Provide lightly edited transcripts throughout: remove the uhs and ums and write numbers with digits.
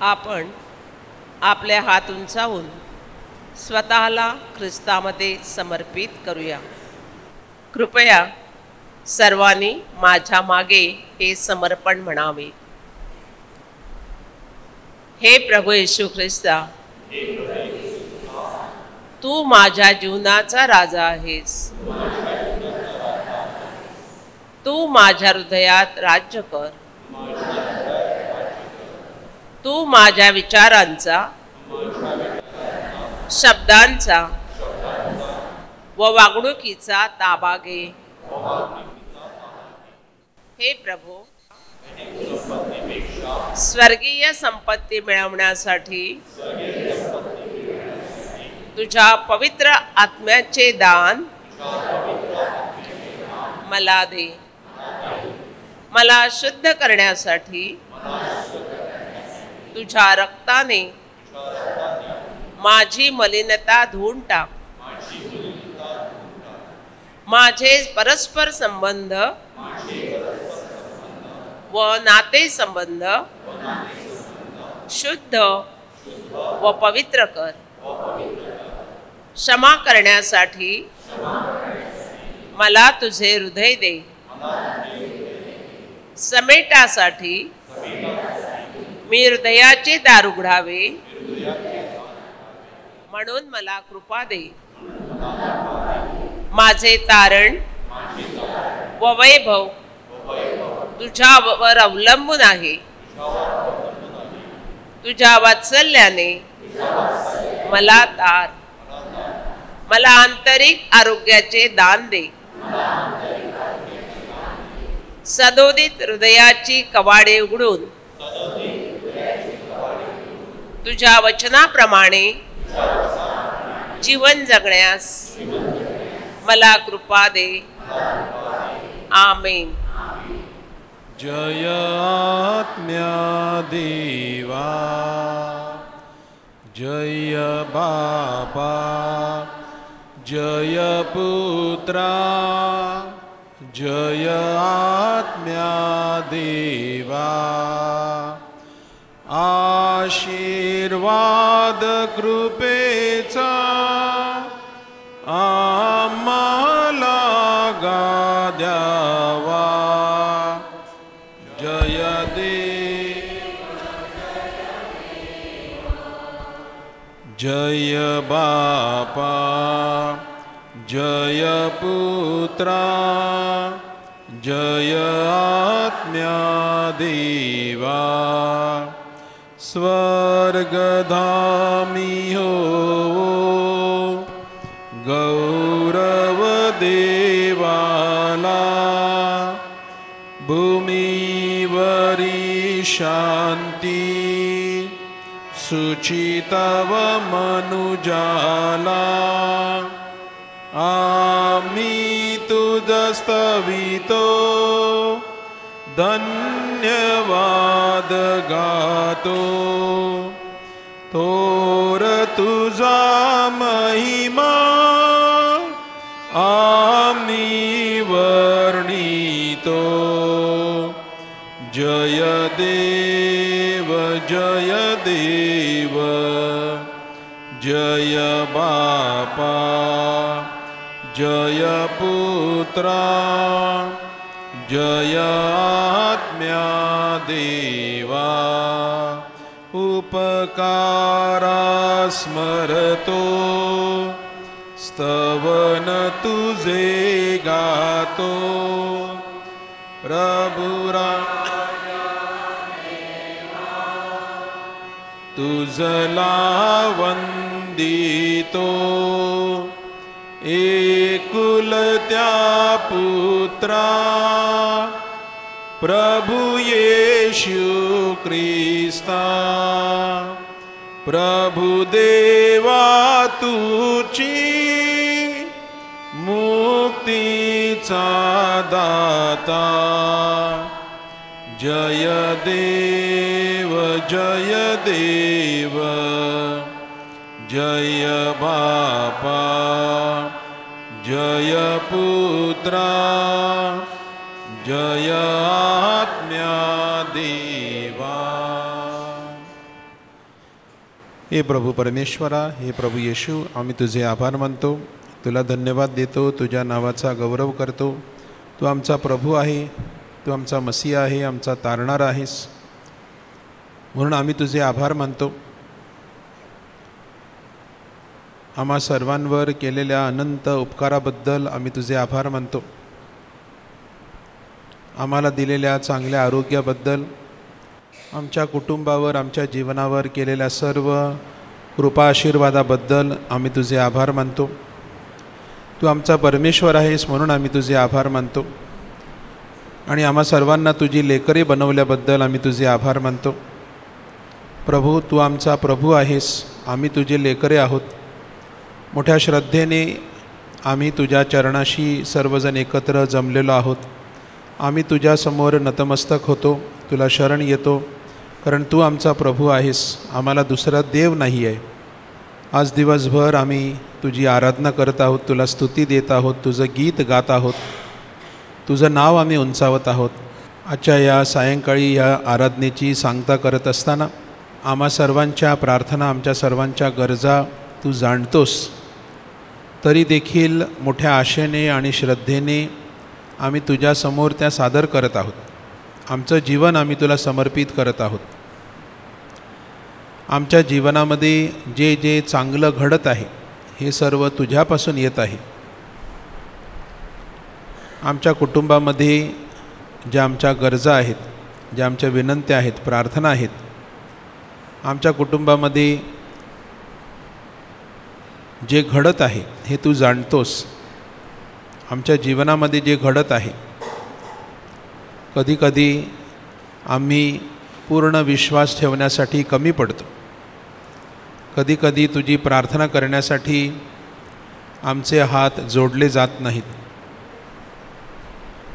आपण आपले हात उंचावून स्वतःला ख्रिस्तामध्ये समर्पित करूया. कृपया सर्वांनी माझ्या मागे हे समर्पण म्हणावे. हे प्रभू येशू ख्रिस्ता, तू माझ्या जीवनाचा राजा आहेस. तू माझ्या हृदयात राज्य कर. तू माझ्या विचारांचा, शब्दांचा व वागणुकीचा ताबा घे. हे प्रभू, स्वर्गीय संपत्ती मिळवण्यासाठी तुझ्या पवित्र आत्म्याचे दान मला दे. मला शुद्ध करण्यासाठी तुझ्या रक्ताने माझी मलिनता धुवून टाक. माझे परस्पर संबंध व नाते संबंध शुद्ध व पवित्र कर. क्षमा करण्यासाठी मला तुझे हृदय दे. समेटासाठी मी हृदयाचे दार उघडावे म्हणून मला कृपा दे. माझे तारण व वैभव तुझ्यावर अवलंबून आहे. तुझ्या वात्सल्याने मला तार. मला आंतरिक आरोग्याचे दान दे. सदोदित हृदयाची कवाडे उघडून तुझ्या वचनाप्रमाणे जीवन जगण्यास मला कृपा दे. आमेन. जय आत्म्या देवा, जय बापा, जय पुत्रा, जय आत्म्या देवा. आशीर्वाद कृपेचा आम्हाला द्यावा. जय देव, जय बापा, जय पुत्रा, जय आत्म्या देवा. स्वर्गधामी हो गौरव देवाला, भूमीवरी शांती सुचितव मनुजाला. आम्ही तुझस्तवितो धन्यवाद गातो. थोर तुझा महिमा आम्ही वर्णितो. जय देव, जय देव, जय बापा, जय पुत्रा, जय आत्म्या देवा. उपकारा स्मरतो स्तवन तुझे गातो. प्रभुरा तुझला वंदितो. एकुलत्या पुत्रा प्रभु येशू ख्रिस्ता. प्रभु देवा तुची मुक्तीचा दाता. जय देव, जय देव, जय बापा, जय पुत्रा, जय आत्म्या देवा. हे प्रभू परमेश्वरा, हे प्रभू येशू, आम्ही तुझे आभार मानतो, तुला धन्यवाद देतो, तुझ्या नावाचा गौरव करतो. तू आमचा प्रभू आहे, तू आमचा मसीहा आहे, आमचा तारणारा आहेस, म्हणून आम्ही तुझे आभार मानतो. आम्हा सर्वांवर केलेल्या अनंत उपकाराबद्दल आम्ही तुझे आभार मानतो. आम्हाला दिलेल्या चांगल्या आरोग्याबद्दल, आमच्या कुटुंबावर, आमच्या जीवनावर केलेल्या सर्व कृपा आशीर्वादाबद्दल आम्ही तुझे आभार मानतो. तू आमचा परमेश्वर आहेस म्हणून आम्ही तुझे आभार मानतो. आणि आम्हा सर्वांना तुझी लेकरे बनवल्याबद्दल आम्ही तुझे आभार मानतो. प्रभू, तू आमचा प्रभू आहेस, आम्ही तुझे लेकरे आहोत. मोठ्या श्रद्धेने आम्ही तुझ्या चरणाशी सर्वजण एकत्र जमलेलो आहोत. आम्ही तुझ्यासमोर नतमस्तक होतो, तुला शरण येतो, कारण तू आमचा प्रभू आहेस, आम्हाला दुसरा देव नाही आहे. आज दिवसभर आम्ही तुझी आराधना करत आहोत, तुला स्तुती देत आहोत, तुझं गीत गात आहोत, तुझं नाव आम्ही उंचावत आहोत. आजच्या या सायंकाळी या आराधनेची सांगता करत असताना आम्हा सर्वांच्या प्रार्थना, आमच्या सर्वांच्या गरजा तू जाणतोस. तरी देखील मोठ्या आशेने आणि श्रद्धेने आम्ही तुझ्यासमोर त्या सादर करत आहोत. आमचं जीवन आम्ही तुला समर्पित करत आहोत. आमच्या जीवनामध्ये जे जे चांगलं घडत आहे हे सर्व तुझ्यापासून येत आहे. आमच्या कुटुंबामध्ये ज्या आमच्या गरजा आहेत, ज्या आमच्या विनंत्या आहेत, प्रार्थना आहेत, आमच्या कुटुंबामध्ये जे घडत आहे हे तू जाणतोस. आमच्या जीवनामध्ये जे घडत आहे, कधीकधी आम्ही पूर्ण विश्वास ठेवण्यासाठी कमी पडतो. कधीकधी तुझी प्रार्थना करण्यासाठी आमचे हात जोडले जात नाहीत.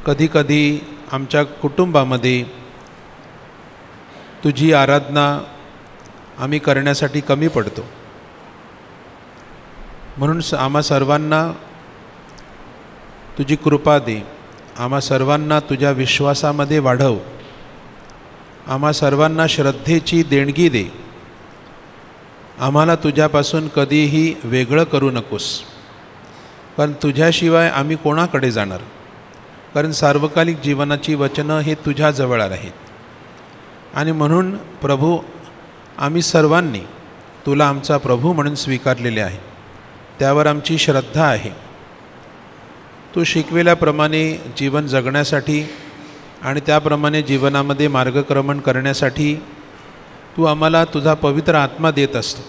कधीकधी आमच्या कुटुंबामध्ये तुझी आराधना आम्ही करण्यासाठी कमी पडतो. म्हणून आम्हा सर्वांना तुझी कृपा दे. आम्हा सर्वांना तुझ्या विश्वासामध्ये वाढव. आम्हा सर्वांना श्रद्धेची देणगी दे. आम्हाला तुझ्यापासून कधीही वेगळं करू नकोस, कारण तुझ्याशिवाय आम्ही कोणाकडे जाणार. कारण सार्वकालिक जीवनाची वचनं हे तुझ्याजवळ आहेत. आणि म्हणून प्रभू, आम्ही सर्वांनी तुला आमचा प्रभू म्हणून स्वीकारलेले आहे. त्यावर आमची श्रद्धा आहे. तू शिकविल्याप्रमाणे जीवन जगण्यासाठी आणि त्याप्रमाणे जीवनामध्ये मार्गक्रमण करण्यासाठी तू आम्हाला तुझा पवित्र आत्मा देत असतो.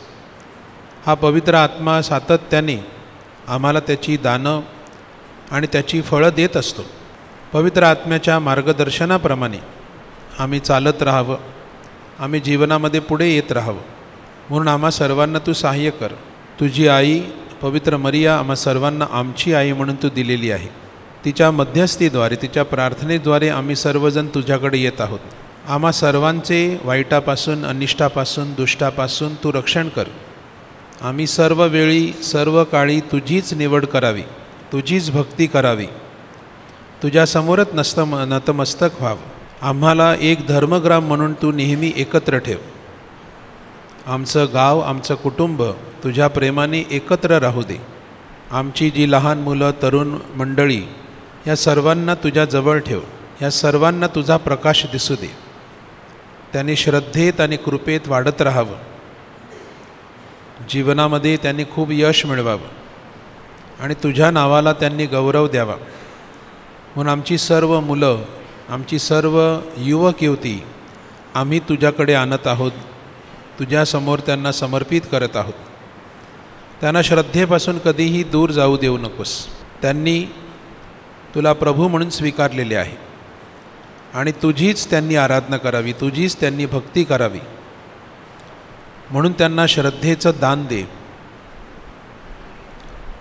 हा पवित्र आत्मा सातत्याने आम्हाला त्याची दानं आणि त्याची फळं देत असतो. पवित्र आत्म्याच्या मार्गदर्शनाप्रमाणे आम्ही चालत राहावं, आम्ही जीवनामध्ये पुढे येत राहावं. म्हणून आम्हा सर्वांना तू सहाय्य कर. तुझी आई पवित्र मरिया आम्हा सर्वांना आमची आई म्हणून तू दिलेली आहे. तिच्या मध्यस्थीद्वारे, तिच्या प्रार्थनेद्वारे आम्ही सर्वजण तुझ्याकडे येत आहोत. आम्हा सर्वांचे वाईटापासून, अनिष्टापासून, दुष्टापासून तू रक्षण कर. आम्ही सर्व वेळी, सर्व काळी तुझीच निवड करावी, तुझीच भक्ती करावी, तुझ्यासमोरच नतमस्तक व्हावं. आम्हाला एक धर्मग्राम म्हणून तू नेहमी एकत्र ठेव. आमचं गाव, आमचं कुटुंब तुझ्या प्रेमाने एकत्र राहू दे. आमची जी लहान मुलं, तरुण मंडळी, या सर्वांना तुझ्या जवळ ठेव. या सर्वांना तुझा प्रकाश दिसू दे. त्यांनी श्रद्धेत आणि कृपेत वाढत राहावं. जीवनामध्ये त्यांनी खूप यश मिळवावं आणि तुझ्या नावाला त्यांनी गौरव द्यावा. म्हणून आमची सर्व मुलं, आमची सर्व युवक युवती आम्ही तुझ्याकडे आणत आहोत. तुझ्यासमोर त्यांना समर्पित करत आहोत. त्यांना श्रद्धेपासून कधीही दूर जाऊ देऊ नकोस. त्यांनी तुला प्रभू म्हणून स्वीकारलेले आहे आणि तुझीच त्यांनी आराधना करावी, तुझीच त्यांनी भक्ती करावी. म्हणून त्यांना श्रद्धेचं दान दे.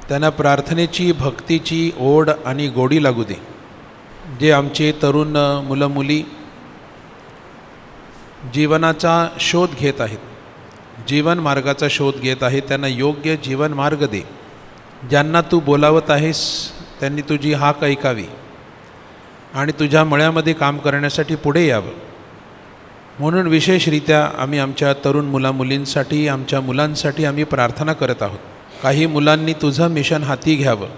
त्यांना प्रार्थनेची, भक्तीची ओढ आणि गोडी लागू दे. जे आमचे तरुण मुलं मुली जीवनाचा शोध घेत आहेत, जीवन मार्गाचा शोध घेत आहेत, त्यांना योग्य जीवन मार्ग दे. ज्यांना तू बोलावत आहेस त्यांनी तुझी हाक ऐकावी आणि तुझ्या मळ्यामध्ये काम करण्यासाठी पुढे यावं. म्हणून विशेषरित्या आम्ही आमच्या तरुण मुलामुलींसाठी, आमच्या मुलांसाठी आम्ही प्रार्थना करत आहोत. काही मुलांनी तुझं मिशन हाती घ्यावं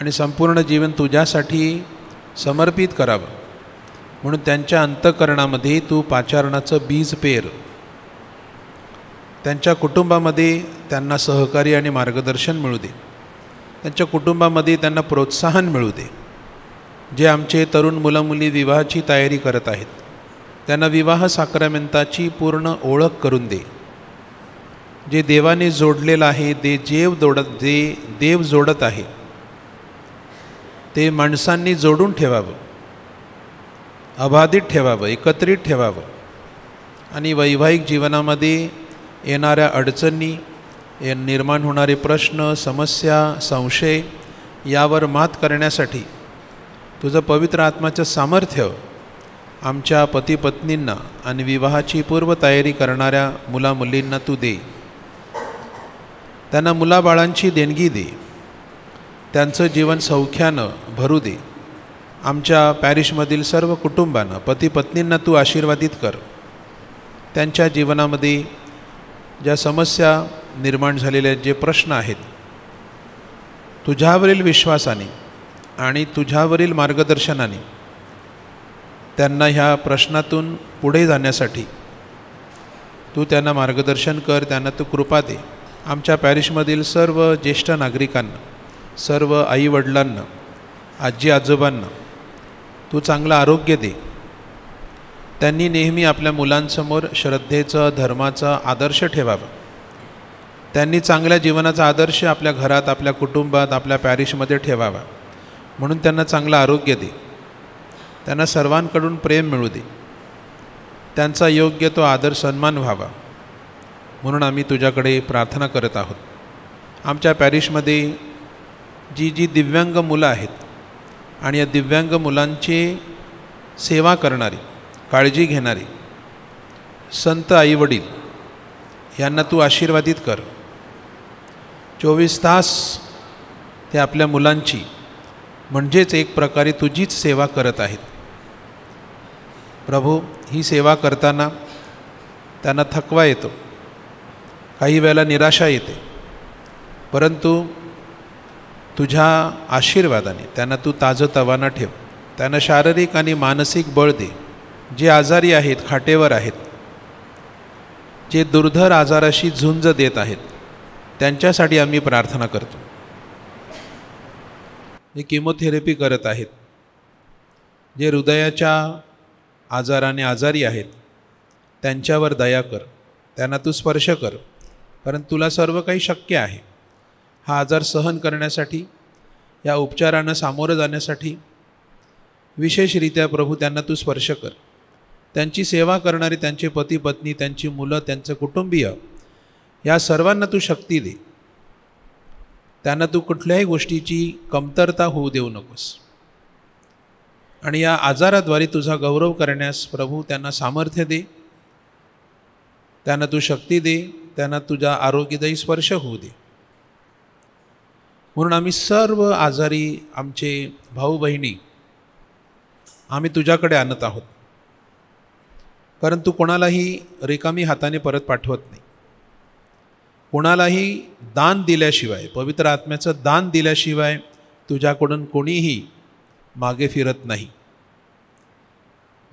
आणि संपूर्ण जीवन तुझ्यासाठी समर्पित करावं, म्हणून त्यांच्या अंतःकरणामध्ये तू पाचारणाचं बीज पेर. त्यांच्या कुटुंबामध्ये त्यांना सहकार्य आणि मार्गदर्शन मिळू दे. त्यांच्या कुटुंबामध्ये त्यांना प्रोत्साहन मिळू दे. जे आमचे तरुण मुलं-मुली विवाहाची तयारी करत आहेत, त्यांना विवाह साक्रमेंताची पूर्ण ओळख करून दे. जे देवाने जोडलेलं आहे, जे देव जोडत आहे, ते माणसांनी जोडून ठेवावं, अबाधित ठेवावं, एकत्रित ठेवावं. आणि वैवाहिक जीवनामध्ये येणाऱ्या अडचणी, निर्माण होणारे प्रश्न, समस्या, संशय यावर मात करण्यासाठी तुझं पवित्र आत्म्याचं सामर्थ्य आमच्या पतीपत्नींना आणि विवाहाची पूर्वतयारी करणाऱ्या मुलामुलींना तू दे. त्यांना मुलाबाळांची देणगी दे. त्यांचं जीवन सौख्यानं भरू दे. आमच्या पॅरिशमधील सर्व कुटुंबांना, पतीपत्नींना तू आशीर्वादित कर. त्यांच्या जीवनामध्ये ज्या समस्या निर्माण झालेल्या, जे प्रश्न आहेत, तुझ्यावरील विश्वासाने आणि तुझ्यावरील मार्गदर्शनाने त्यांना ह्या प्रश्नातून पुढे जाण्यासाठी तू त्यांना मार्गदर्शन कर. त्यांना तू कृपा दे. आमच्या पॅरिशमधील सर्व ज्येष्ठ नागरिकांना, सर्व आईवडिलांना, आजी आजोबांना तू चांगलं आरोग्य दे. त्यांनी नेहमी आपल्या मुलांसमोर श्रद्धेचं, धर्माचा आदर्श ठेवावा. त्यांनी चांगल्या जीवनाचा आदर्श आपल्या घरात, आपल्या कुटुंबात, आपल्या पॅरिशमध्ये ठेवावा. म्हणून त्यांना चांगलं आरोग्य दे. त्यांना सर्वांकडून प्रेम मिळू दे. त्यांचा योग्य तो आदर सन्मान व्हावा, म्हणून आम्ही तुझ्याकडे प्रार्थना करत आहोत. आमच्या पॅरिशमध्ये जी दिव्यांग मुलं आहेत आणि या दिव्यांग मुलांची सेवा करणारी, काळजी घेणारी संत आईवडील यांना तू आशीर्वादित कर. 24 तास ते आपल्या मुलांची, म्हणजेच एक प्रकारे तुझीच सेवा करत आहेत. प्रभू, ही सेवा करताना त्यांना थकवा येतो, काही वेळेला निराशा येते, परंतु तुझ्या आशीर्वादाने त्यांना तू ताजंतवाना ठेव. त्यांना शारीरिक आणि मानसिक बळ दे. जे आजारी आहेत, खाटेवर आहेत, जे दुर्धर आजाराशी झुंज देत आहेत, त्यांच्यासाठी आम्ही प्रार्थना करतो. जे किमोथेरपी करत आहेत, जे हृदयाच्या आजाराने आजारी आहेत, त्यांच्यावर दया कर. त्यांना तू स्पर्श कर, कारण तुला सर्व काही शक्य आहे. हा आजार सहन करण्यासाठी, या उपचारांना सामोरं जाण्यासाठी विशेषरित्या प्रभू त्यांना तू स्पर्श कर. त्यांची सेवा करणारे त्यांचे पती पत्नी, त्यांची मुलं, त्यांचं कुटुंबीय, या सर्वांना तू शक्ती दे. त्यांना तू कुठल्याही गोष्टीची कमतरता होऊ देऊ नकोस. आणि या आजाराद्वारे तुझा गौरव करण्यास प्रभू त्यांना सामर्थ्य दे. त्यांना तू शक्ती दे. त्यांना तुझा आरोग्यदायी स्पर्श होऊ दे. म्हणून आम्ही सर्व आजारी आमचे भाऊ बहिणी आम्ही तुझ्याकडे आणत आहोत, कारण तू कोणालाही रिकामी हाताने परत पाठवत नाही. कोणालाही दान दिल्याशिवाय, पवित्र आत्म्याचं दान दिल्याशिवाय तुझ्याकडून कोणीही मागे फिरत नाही.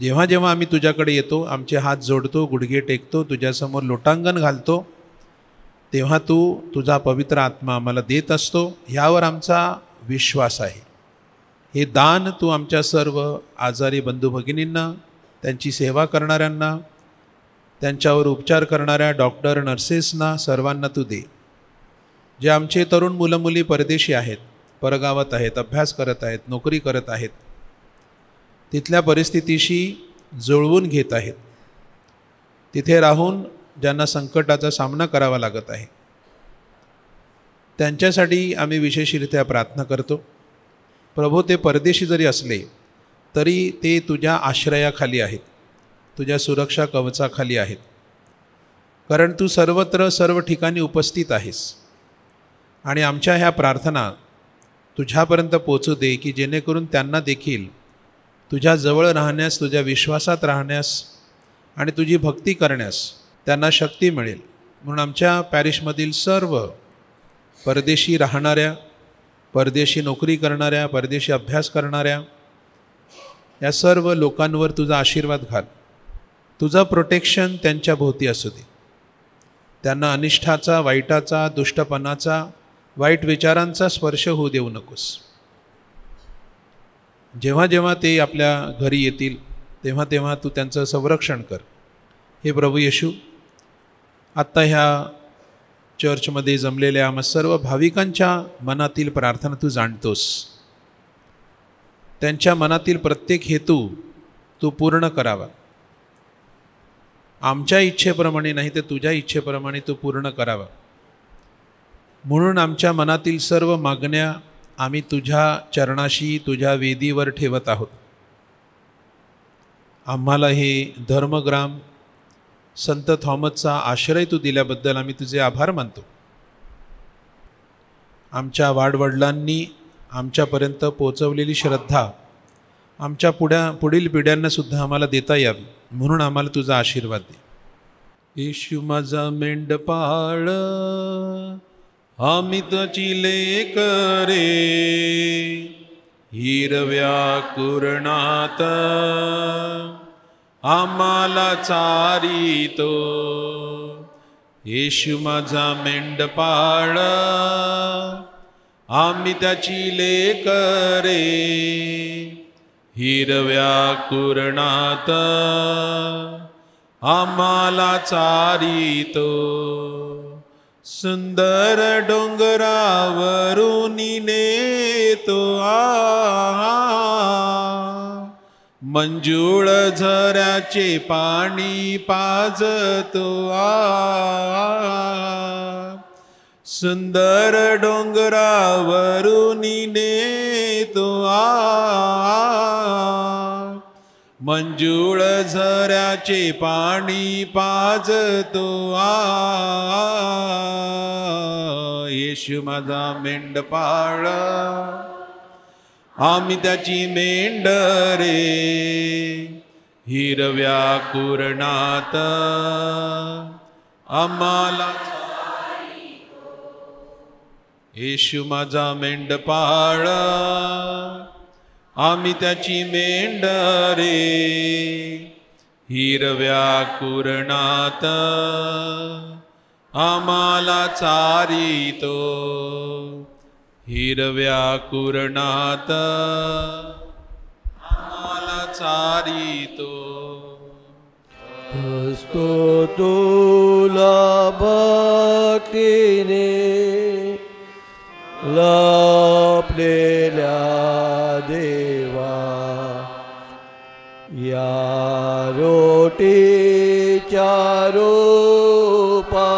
जेव्हा जेव्हा आम्ही तुझ्याकडे येतो, आमचे हात जोडतो, गुडघे टेकतो, तुझ्यासमोर लोटांगण घालतो, तेव्हा तू तुझा पवित्र आत्मा आम्हाला देत असतो. ह्यावर आमचा विश्वास आहे. हे दान तू आमच्या सर्व आजारी बंधू भगिनींना, त्यांची सेवा करणाऱ्यांना, त्यांच्यावर उपचार करणाऱ्या डॉक्टर, नर्सेसना, सर्वांना तू दे. जे आमचे तरुण मुलं मुली परदेशी आहेत, परगावात आहेत, अभ्यास करत आहेत, नोकरी करत आहेत, तिथल्या परिस्थितीशी जुळवून घेत आहेत, तिथे राहून ज्यांना संकटाचा सामना करावा लागत आहे, त्यांच्यासाठी आम्ही विशेषरित्या प्रार्थना करतो. प्रभू, ते परदेशी जरी असले तरी ते तुझ्या आश्रयाखाली आहेत, तुझ्या सुरक्षा कवचाखाली आहेत, कारण तू सर्वत्र सर्व ठिकाणी उपस्थित आहेस. आणि आमच्या ह्या प्रार्थना तुझ्यापर्यंत पोचू दे, की जेणेकरून त्यांना देखील तुझ्या जवळ राहण्यास, तुझ्या विश्वासात राहण्यास आणि तुझी भक्ती करण्यास त्यांना शक्ती मिळेल. म्हणून आमच्या पॅरिशमधील सर्व परदेशी राहणाऱ्या, परदेशी नोकरी करणाऱ्या, परदेशी अभ्यास करणाऱ्या या सर्व लोकांवर तुझा आशीर्वाद घाल. तुझं प्रोटेक्शन त्यांच्या भोवती असू दे. त्यांना अनिष्ठाचा, वाईटाचा, दुष्टपणाचा, वाईट विचारांचा स्पर्श होऊ देऊ नकोस. जेव्हा जेव्हा ते आपल्या घरी येतील तेव्हा तेव्हा तू त्यांचं संरक्षण कर. हे प्रभू येशू, आत्ता ह्या चर्चमध्ये जमलेल्या आम्हा सर्व भाविकांच्या मनातील प्रार्थना तू जाणतोस. त्यांच्या मनातील प्रत्येक हेतू तू पूर्ण करावा. आमच्या इच्छेप्रमाणे नाही तर तुझ्या इच्छेप्रमाणे तू पूर्ण करावा. म्हणून आमच्या मनातील सर्व मागण्या आम्ही तुझ्या चरणाशी, तुझ्या वेदीवर ठेवत आहोत. आम्हाला हे धर्मग्राम संत थॉमसचा आश्रय तू दिल्याबद्दल आम्ही तुझे आभार मानतो. आमच्या वाडवडिलांनी आमच्यापर्यंत पोचवलेली श्रद्धा आमच्या पुढील पिढ्यांनासुद्धा आम्हाला देता यावी, म्हणून आम्हाला तुझा आशीर्वाद दे. येशू माझा मेंढपाळ, आम्ही तुझी लेकरे, हिरव्या कुरणात आम्हाला चारितो. येशू माझा मेंढपाळ, आम्ही त्याची लेकरे, हिरव्या कुरणात आम्हाला चारितो. सुंदर डोंगरावरून नेतो मंजूळ झऱ्याचे पाणी पाजतो. सुंदर डोंगरावरून नेतो मंजूळ झऱ्याचे पाणी पाजतो. येशू माझा मेंढपाळ, आम्ही त्याची मेंढरे, हिरव्या कुरणात आम्हाला. येशू माझा मेंढपाळ, आम्ही त्याची मेंढरे, हिरव्या कुरणात आम्हाला चारितो. हिरव्या कुरणात आम्हाला चारितो. हसतो तुला भक्तीने लपलेल्या देवा, या रोटीच्या रूपा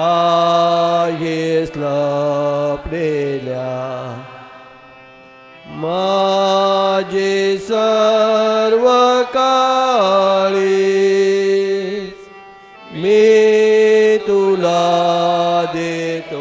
आहेस लपलेल्या. माझे सर्व काळी मी तुला देतो.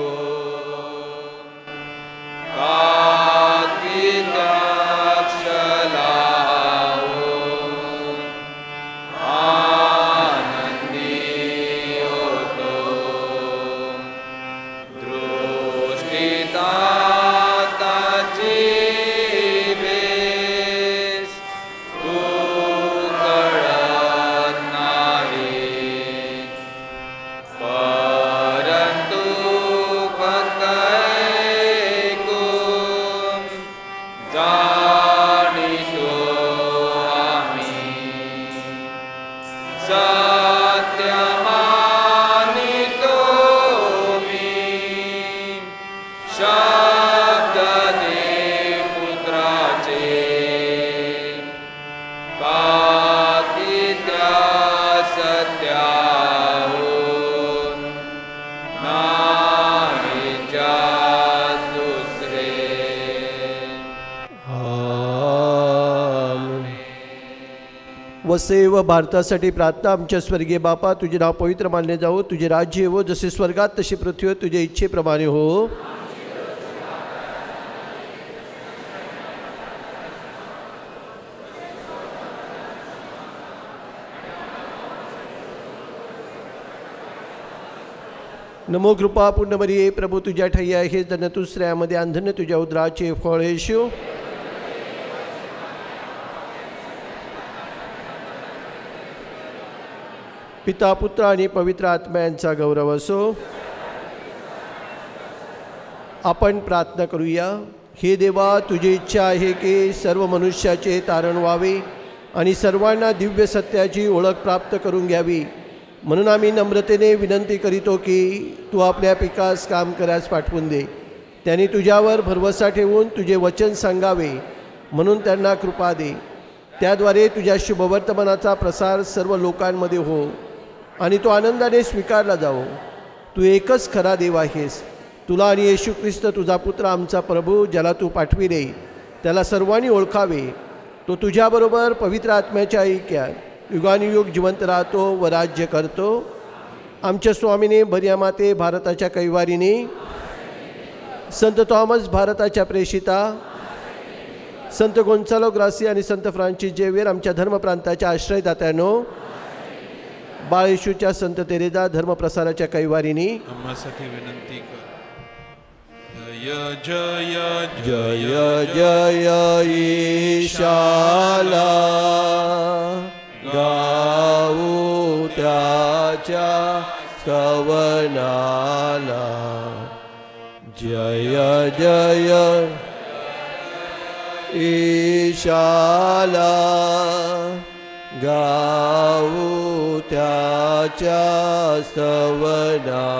वसे व भारतासाठी प्रार्थना. आमच्या स्वर्गीय बापा, तुझे नाव पवित्र मानले जावो, तुझे राज्य येवो, जसे स्वर्गात तशी पृथ्वीवर तुझ्या इच्छेप्रमाणे हो. नमो कृपा पूर्ण मरिये, प्रभू तुझ्या ठाई आहे, धन्य तू स्त्रियांमध्ये आणि धन्य तुझ्या उदराचे फळ येशू. पिता पुत्र आणि पवित्र आत्म्यांचा गौरव असो. आपण प्रार्थना करूया. हे देवा, तुझी इच्छा आहे की सर्व मनुष्याचे तारण व्हावे आणि सर्वांना दिव्य सत्याची ओळख प्राप्त करून घ्यावी. म्हणून आम्ही नम्रतेने विनंती करीतो की तू आपल्या पिकास काम करास पाठवून दे. त्यांनी तुझ्यावर भरवसा ठेवून तुझे वचन सांगावे म्हणून त्यांना कृपा दे. त्याद्वारे तुझ्या शुभवर्तमानाचा प्रसार सर्व लोकांमध्ये हो आणि तो आनंदाने स्वीकारला जावो. तू एकच खरा देव आहेस. तुला आणि येशू ख्रिस्त तुझा पुत्र आमचा प्रभू, ज्याला तू पाठविले, त्याला सर्वांनी ओळखावे. तो तुझ्याबरोबर पवित्र आत्म्याच्या ऐक्यात युगानुयुग जिवंत राहतो व राज्य करतो. आमच्या स्वामीने, भर्या माते भारताच्या कैवारीने, संत थॉमस भारताच्या प्रेषिता, संत गोन्सालो ग्रासी आणि संत फ्रान्सिस जेवियर आमच्या धर्मप्रांताच्या आश्रयदात्यानो, बाळ येशूच्या संत तेरेदा धर्मप्रसाराच्या कैवारीने आम्हासाठी विनंती कर. जय जय जय जय ईशाला गाऊ त्याच्या स्तवनाला. जय जय ईशाला गाऊ त्याच्या स्तवनाला.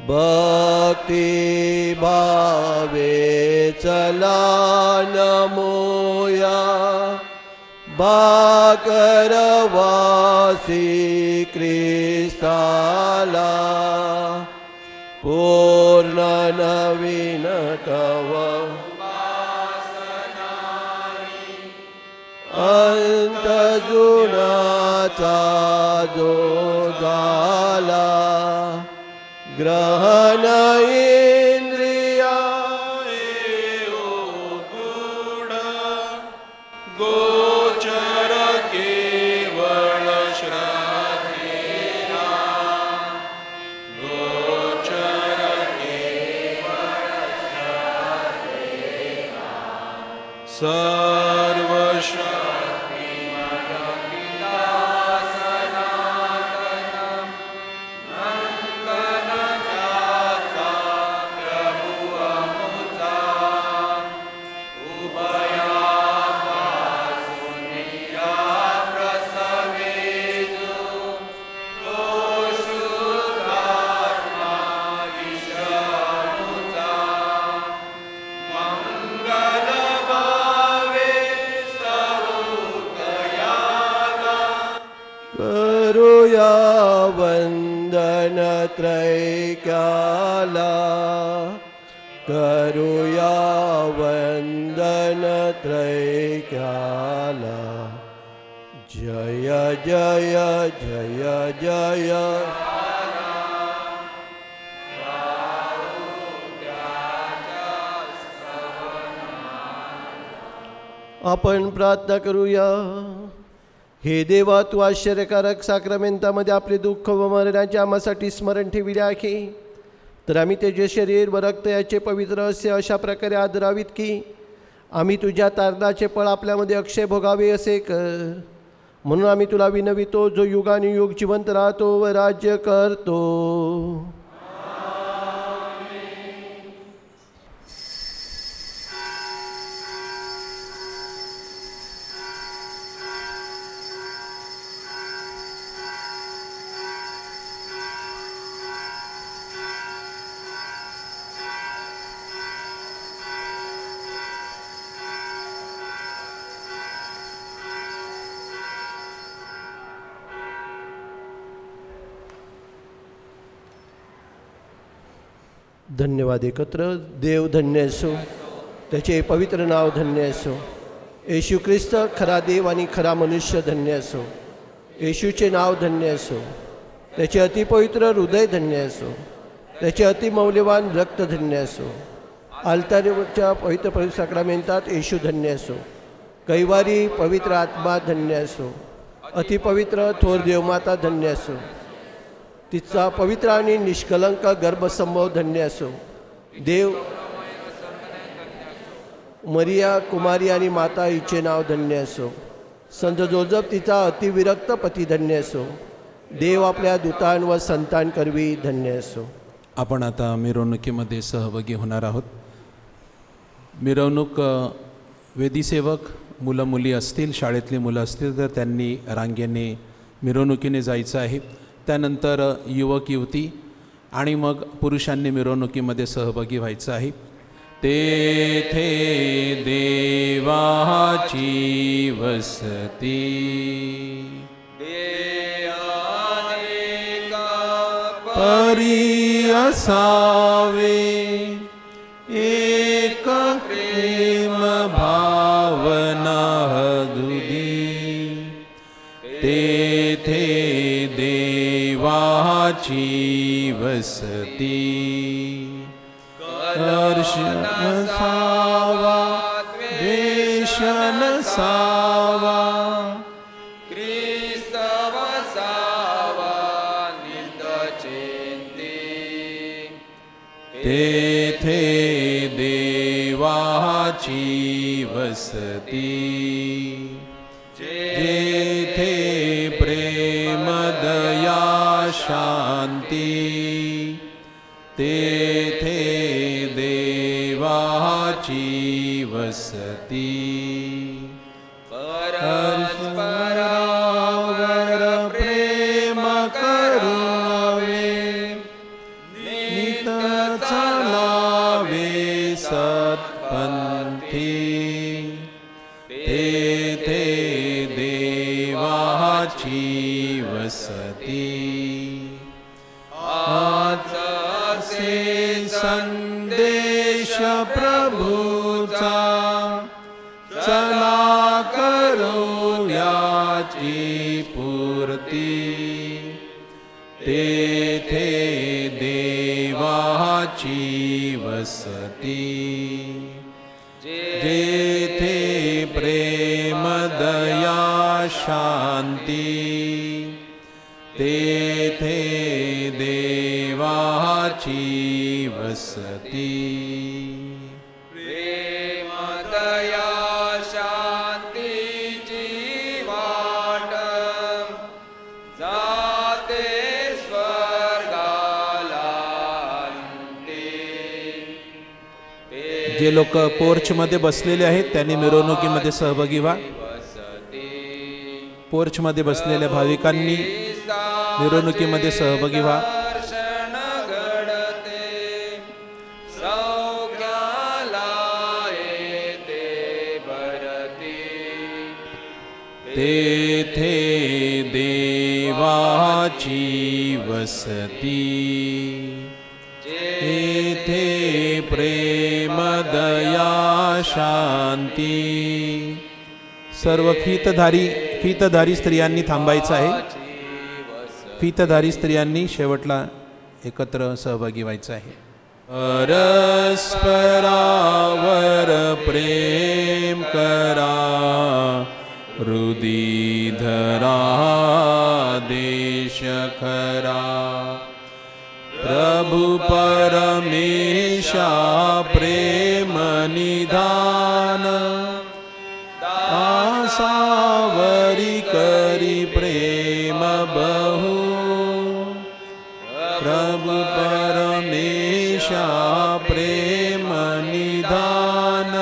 भक्ती भावे चला नमोया भाकरवासी ख्रिस्ताला. पूर्ण नवीन तव अंत जुनाचा जो झाला. ग्रहण इंद्रिया गुड गोचर केवळ श्रद्धेला. गोचर केवळ श्रद्धेला. सर्व वंदन त्रैक्याला. करूया वंदन त्रैक्याला. जय जय जय जय आपण प्रार्थना करूया. हे देवा, तू आश्चर्यकारक साक्रमेंतामध्ये आपले दुःख व मरणाचे आम्हासाठी स्मरण ठेविले आहे, तर आम्ही त्याचे शरीर व रक्त याचे पवित्र असे अशा प्रकारे आदरावीत की आम्ही तुझ्या तारणाचे फळ आपल्यामध्ये अक्षय भोगावे असे कर. म्हणून आम्ही तुला विनवितो, जो युगानुयुग जिवंत राहतो व राज्य करतो. धन्यवाद. एकत्र देव धन्य असो, त्याचे पवित्र नाव धन्य असो. येशू ख्रिस्त खरा देव आणि खरा मनुष्य धन्य असो. येशूचे नाव धन्य असो, त्याचे अतिपवित्र हृदय धन्य असो, त्याचे अतिमौल्यवान रक्त धन्य असो. आल्तारच्या पवित्र साक्रामेंतात येशू धन्य असो. कैवारी पवित्र आत्मा धन्य असो. अतिपवित्र थोर देवमाता धन्य असो. तिचा पवित्र आणि निष्कलंक गर्भसंभव धन्य असो. देव मरिया कुमारी आणि माता हिचे नाव धन्य असो. संत जोजफ तिचा अतिविरक्त पती धन्य असो. देव आपल्या दूतां व संतान करवी धन्य असो. आपण आता मिरवणुकीमध्ये सहभागी होणार आहोत. मिरवणूक वेदीसेवक मुलं मुली असतील, शाळेतली मुलं असतील तर त्यांनी रांगेने मिरवणुकीने जायचं आहे. त्यानंतर युवक युवती आणि मग पुरुषांनी मिरवणुकीमध्ये सहभागी व्हायचं आहे. तेथे देवाची वसती परी असावे, एक प्रेम भावना दुधी. तेथे देवाची वसती हर्ष नसावा, द्वेष नसावा, ख्रिस्त वसावा नित चिंती. तेथे देवाची वसती जेथे प्रेम दया शांती. तेथे देवाची वसती परस्परावर प्रेम करुणावे, नित चालावे सत्पंथी. तेथे देवाची वसती आजचे संदेश प्रभूचा चला करू याची पूर्ती. तेथे देवाची वसती जेथे प्रेम दया शांती. तेथे देवाची वसती प्रेम दया शांतीची वाट जाते स्वर्गाला अंती. जे लोक पोर्चमध्ये बसलेले आहेत त्यांनी मिरवणुकीमध्ये सहभागी व्हा. पोर्चमध्ये बसलेल्या भाविकांनी मिरवणुकीमध्ये सहभागी व्हा. दर्शन घडते सौख्याला येते भरती. तेथे देवाची वसती तेथे प्रेम दया शांती. सर्व फीतधारी स्त्रियांनी थांबायचं आहे. फीतधारी स्त्रियांनी शेवटला एकत्र सहभागी व्हायचं आहे. परस्परावर प्रेम करा, हृदय धरा देश खरा. प्रभु परमेशा प्रेम निधान, आसावरी करी प्रेम बहु. प्रभु परमेशा प्रेम निधान,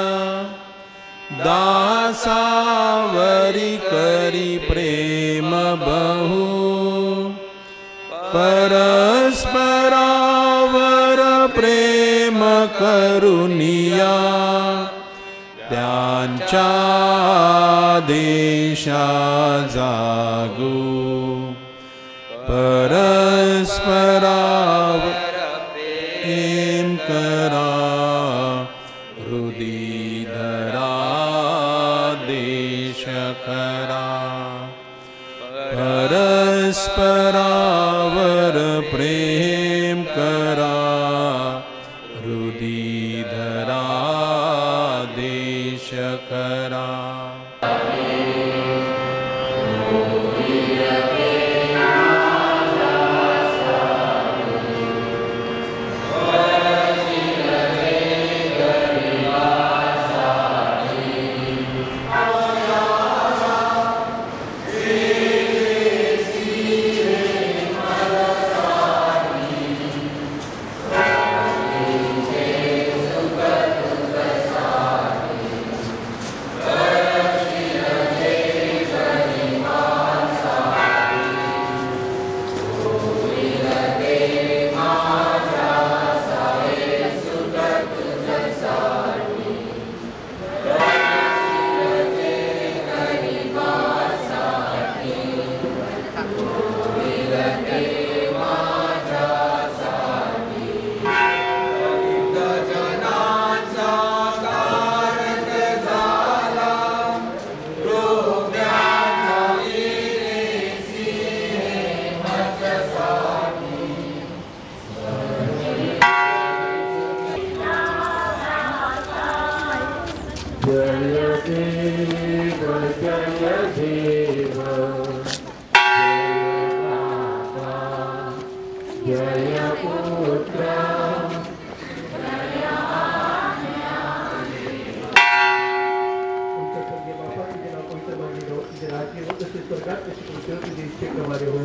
दासावरी करी प्रेम बहु. परस्परावर प्रेम करुनिया, त्यांच्या देशा जागू. परस्परावर प्रेम करा, हृदय धरा देश खरा. परस्परावर प्रेम करा, हृदय धरा देश खरा. पुत्र तुझे इच्छेप्रमाणे हो.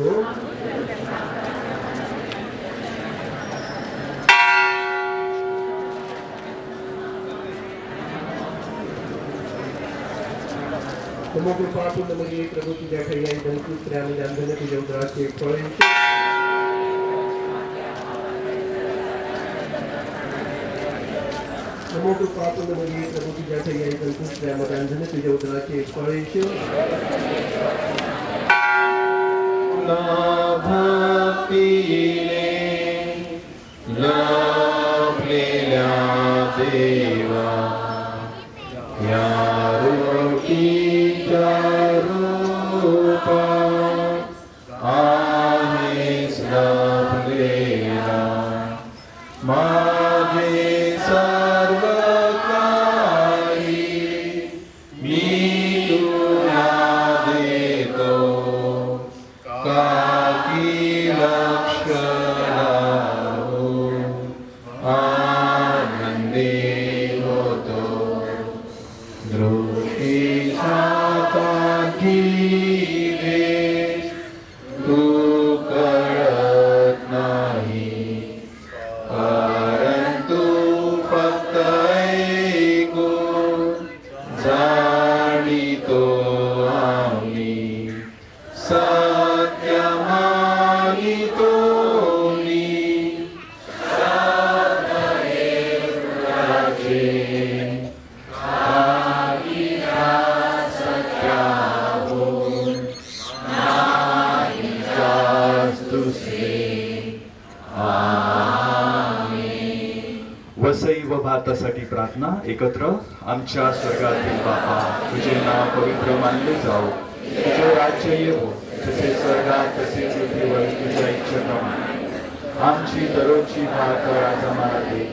नमो कृपा पूर्णमयी प्रभू तुझ्या ठाई आई धनपूत प्रेमाने अंधने तुझ्या उदराचे फळ नमो कृपा पूर्णमयी प्रभू तुझ्या ठाई आई धनपूत प्रेमाने अंधने तुझ्या उदराचे फळ भक्तीने लाभलेल्या देवा या रोटीच्या रूपात आहेस लाभलेला माझे सर्व काही मी तुला देतो काकी लक्ष लावून आनंदी होतो दृष्टीचा देश तू कळत नाही कारण तू फक्त ऐकून जाणीतो आम्ही सत्य मानितो मी वसई व भारतासाठी प्रार्थना एकत्र. आमच्या स्वर्गातील बापा तुझे नाव पवित्र मानले जाओ, तुझे राज्य येवो, जसे स्वर्गात तसे पृथ्वीवर तुझ्या इच्छेप्रमाणे आमची दररोजची भाकर आज आम्हाला दे,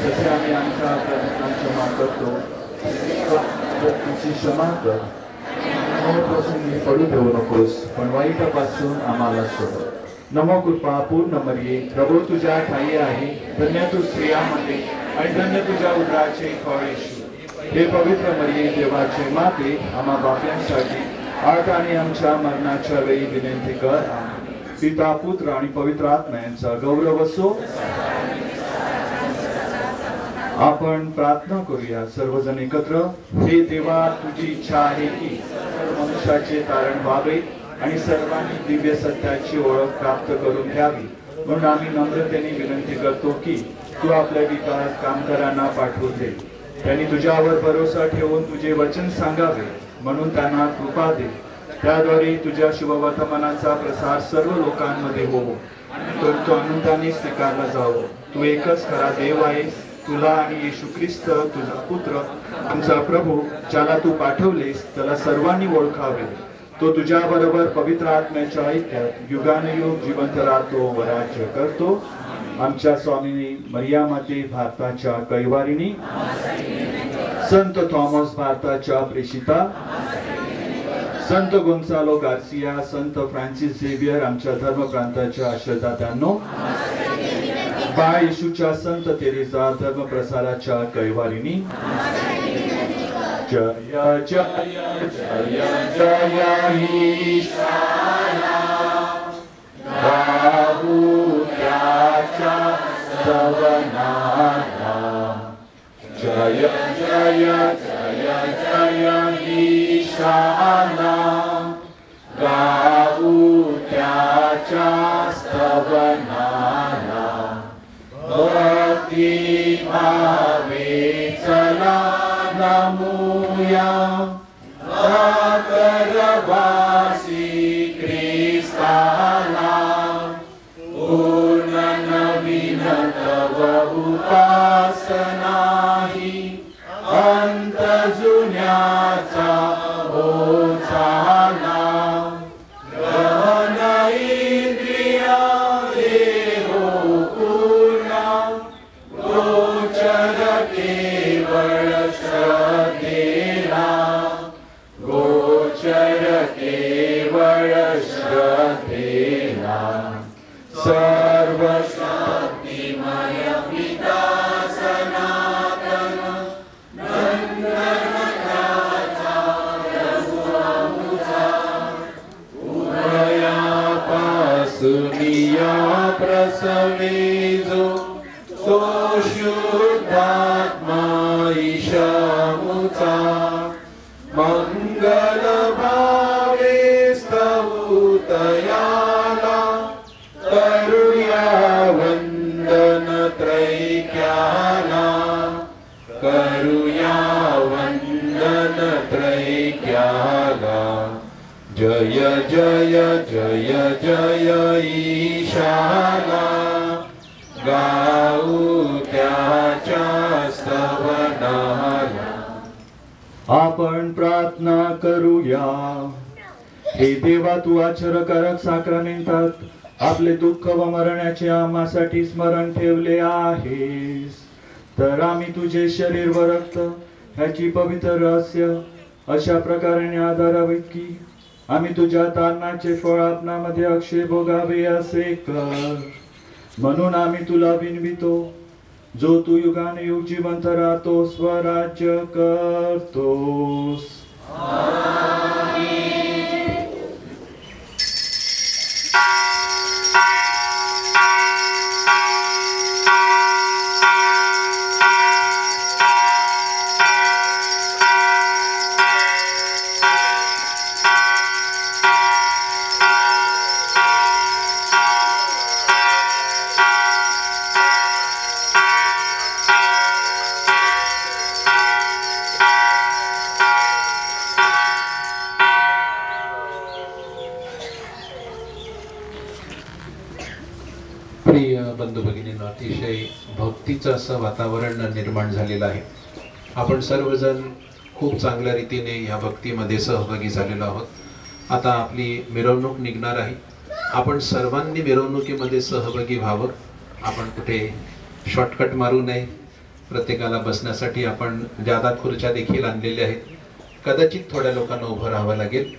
जसे आम्ही आमच्या अपराधांना क्षमा करतो तुझी क्षमा कर. प्रसंगी पडू देऊ नकोस पण वाईटापासून आम्हाला सोड. नमो कृपा पूर्ण मरिये प्रभू तुझ्या ठाई आहे, धन्य तू स्त्रियांमध्ये आणि धन्य तुझ्या उदराचे फळ येशू. हे पवित्र मरिये देवाचे माते आम्हा बाप्यांसाठी आज आणि आमच्या मरणाच्या वेळी विनंती कर. पिता पुत्र आणि पवित्र आत्मा यांचा गौरव असो. आपण प्रार्थना करूया सर्वजण एकत्र. हे देवा तुझी इच्छा आहे की मनुष्याचे तारण व्हावे आणि सर्वांनी दिव्य सत्याची ओळख प्राप्त करून घ्यावी, म्हणून आम्ही नम्रतेने विनंती करतो की तू आपल्या विकास कामगारांना पाठवून दे. त्यांनी तुझ्यावर भरोसा ठेवून तुझे वचन सांगावे म्हणून त्यांना कृपा दे. त्याद्वारे तुझ्या शुभवर्तमानाचा प्रसार सर्व लोकांमध्ये होवो, तर तो आनंदाने स्वीकारला जावो. तू एकच खरा देव आहेस. तुला आणि येशू ख्रिस्त तुझा पुत्र आमचा प्रभू ज्याला तू पाठवलेस त्याला सर्वांनी ओळखावे. तो तुझ्या बरोबर पवित्र आत्म्याच्या ऐक्यात युगानुयुग जिवंत राहतो व राज्य करतो. आमच्या स्वामीनी मरिया माते भारताच्या कैवारिणी, संत थॉमस भारताच्या प्रेषिता, संत गोन्सालो गार्सिया, संत फ्रान्सिस झेवियर आमच्या धर्मप्रांताच्या आश्रयदात्यांनो, बाळ येशूच्या संत तेरेसा धर्म प्रसाराच्या कैवारिणी, जय जय जय जय ईशाना गाऊ त्याच्या स्तवनाला. जय जय जय जय ईशाना गाऊ त्याच्या स्तवनाला. भक्ती भावे चला नमूया करवासी ख्रिस्ताला. पूर्ण नवीन तव उपासनाही अंत जुन्याचा ओझाला. गहन इंद्रिया देहो पूर्ण गोचर केवळ श्रद्धेला. गोचर केवळ श्रद्धेला. सर्व शक्तिमय पिता सनातन नंदनकाचा प्रभु आमचा उभा सुनिया प्रसवेजो तो शुद्धात्मा ईशामुचा मंगल भावे स्तवुतयाला करुया वंदन त्रैक्याला करुया वंदन त्रैक्याला जय जय जय जय ईशाला गाऊ त्याच्या स्तवनाला. आपण प्रार्थना करूया. हे देवा, तू आश्चर्यकारक साक्रामेंटात आपले दुःख व मरणाचे आम्हासाठी स्मरण ठेवले आहेस, तर आम्ही तुझे शरीर व रक्त ह्याची पवित्र रहस्य अशा प्रकारे आधारावीत की आम्ही तुझ्या तारणाचे फळ आपणामध्ये अक्षय भोगावे असे कर. म्हणून आम्ही तुला विनवितो, जो तू युगाने युग जिवंत राहतोस व राज्य करतोस. प्रिय बंधू भगिनींनो, अतिशय भक्तीचं असं वातावरण निर्माण झालेलं आहे. आपण सर्वजण खूप चांगल्या रीतीने या भक्तीमध्ये सहभागी झालेलो आहोत. आता आपली मिरवणूक निघणार आहे. आपण सर्वांनी मिरवणुकीमध्ये सहभागी व्हावं. आपण कुठे शॉर्टकट मारू नये. प्रत्येकाला बसण्यासाठी आपण जादा खुर्च्या देखील आणलेल्या आहेत. कदाचित थोड्या लोकांना उभं राहावं लागेल.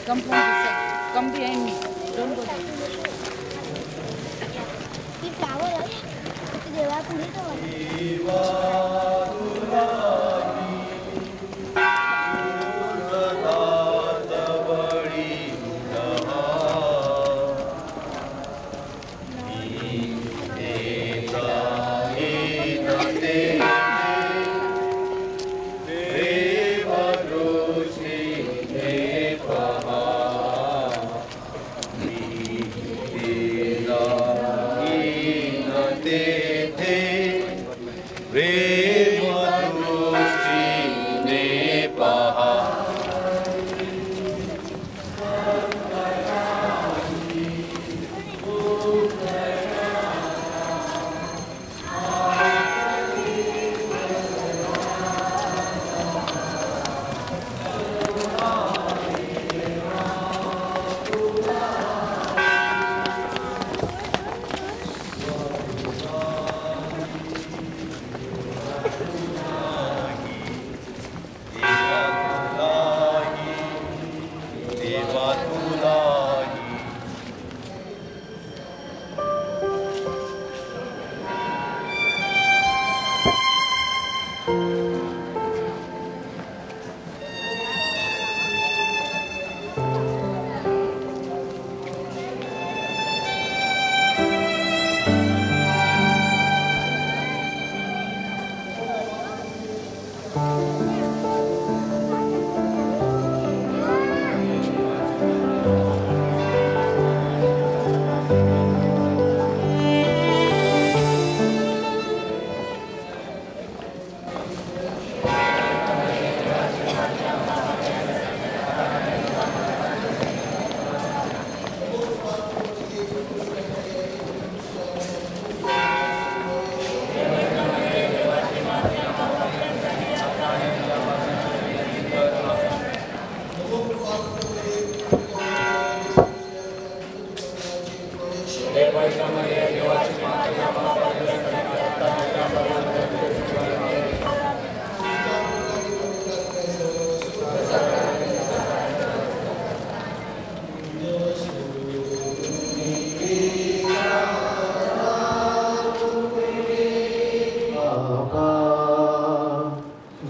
Come from this side. Come behind me. Don't go there. ती फ्लावर आहे ती देवा पुढे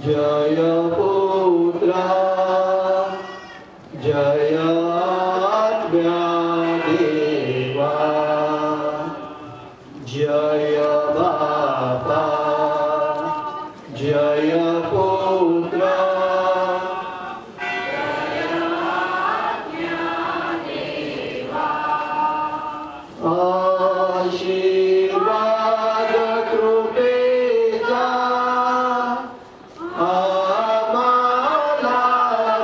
जय पुत्रा जय आज्ञा देवा जय बाबा जय पुत्रा आशीर्वाद कृपेचा आम्हाला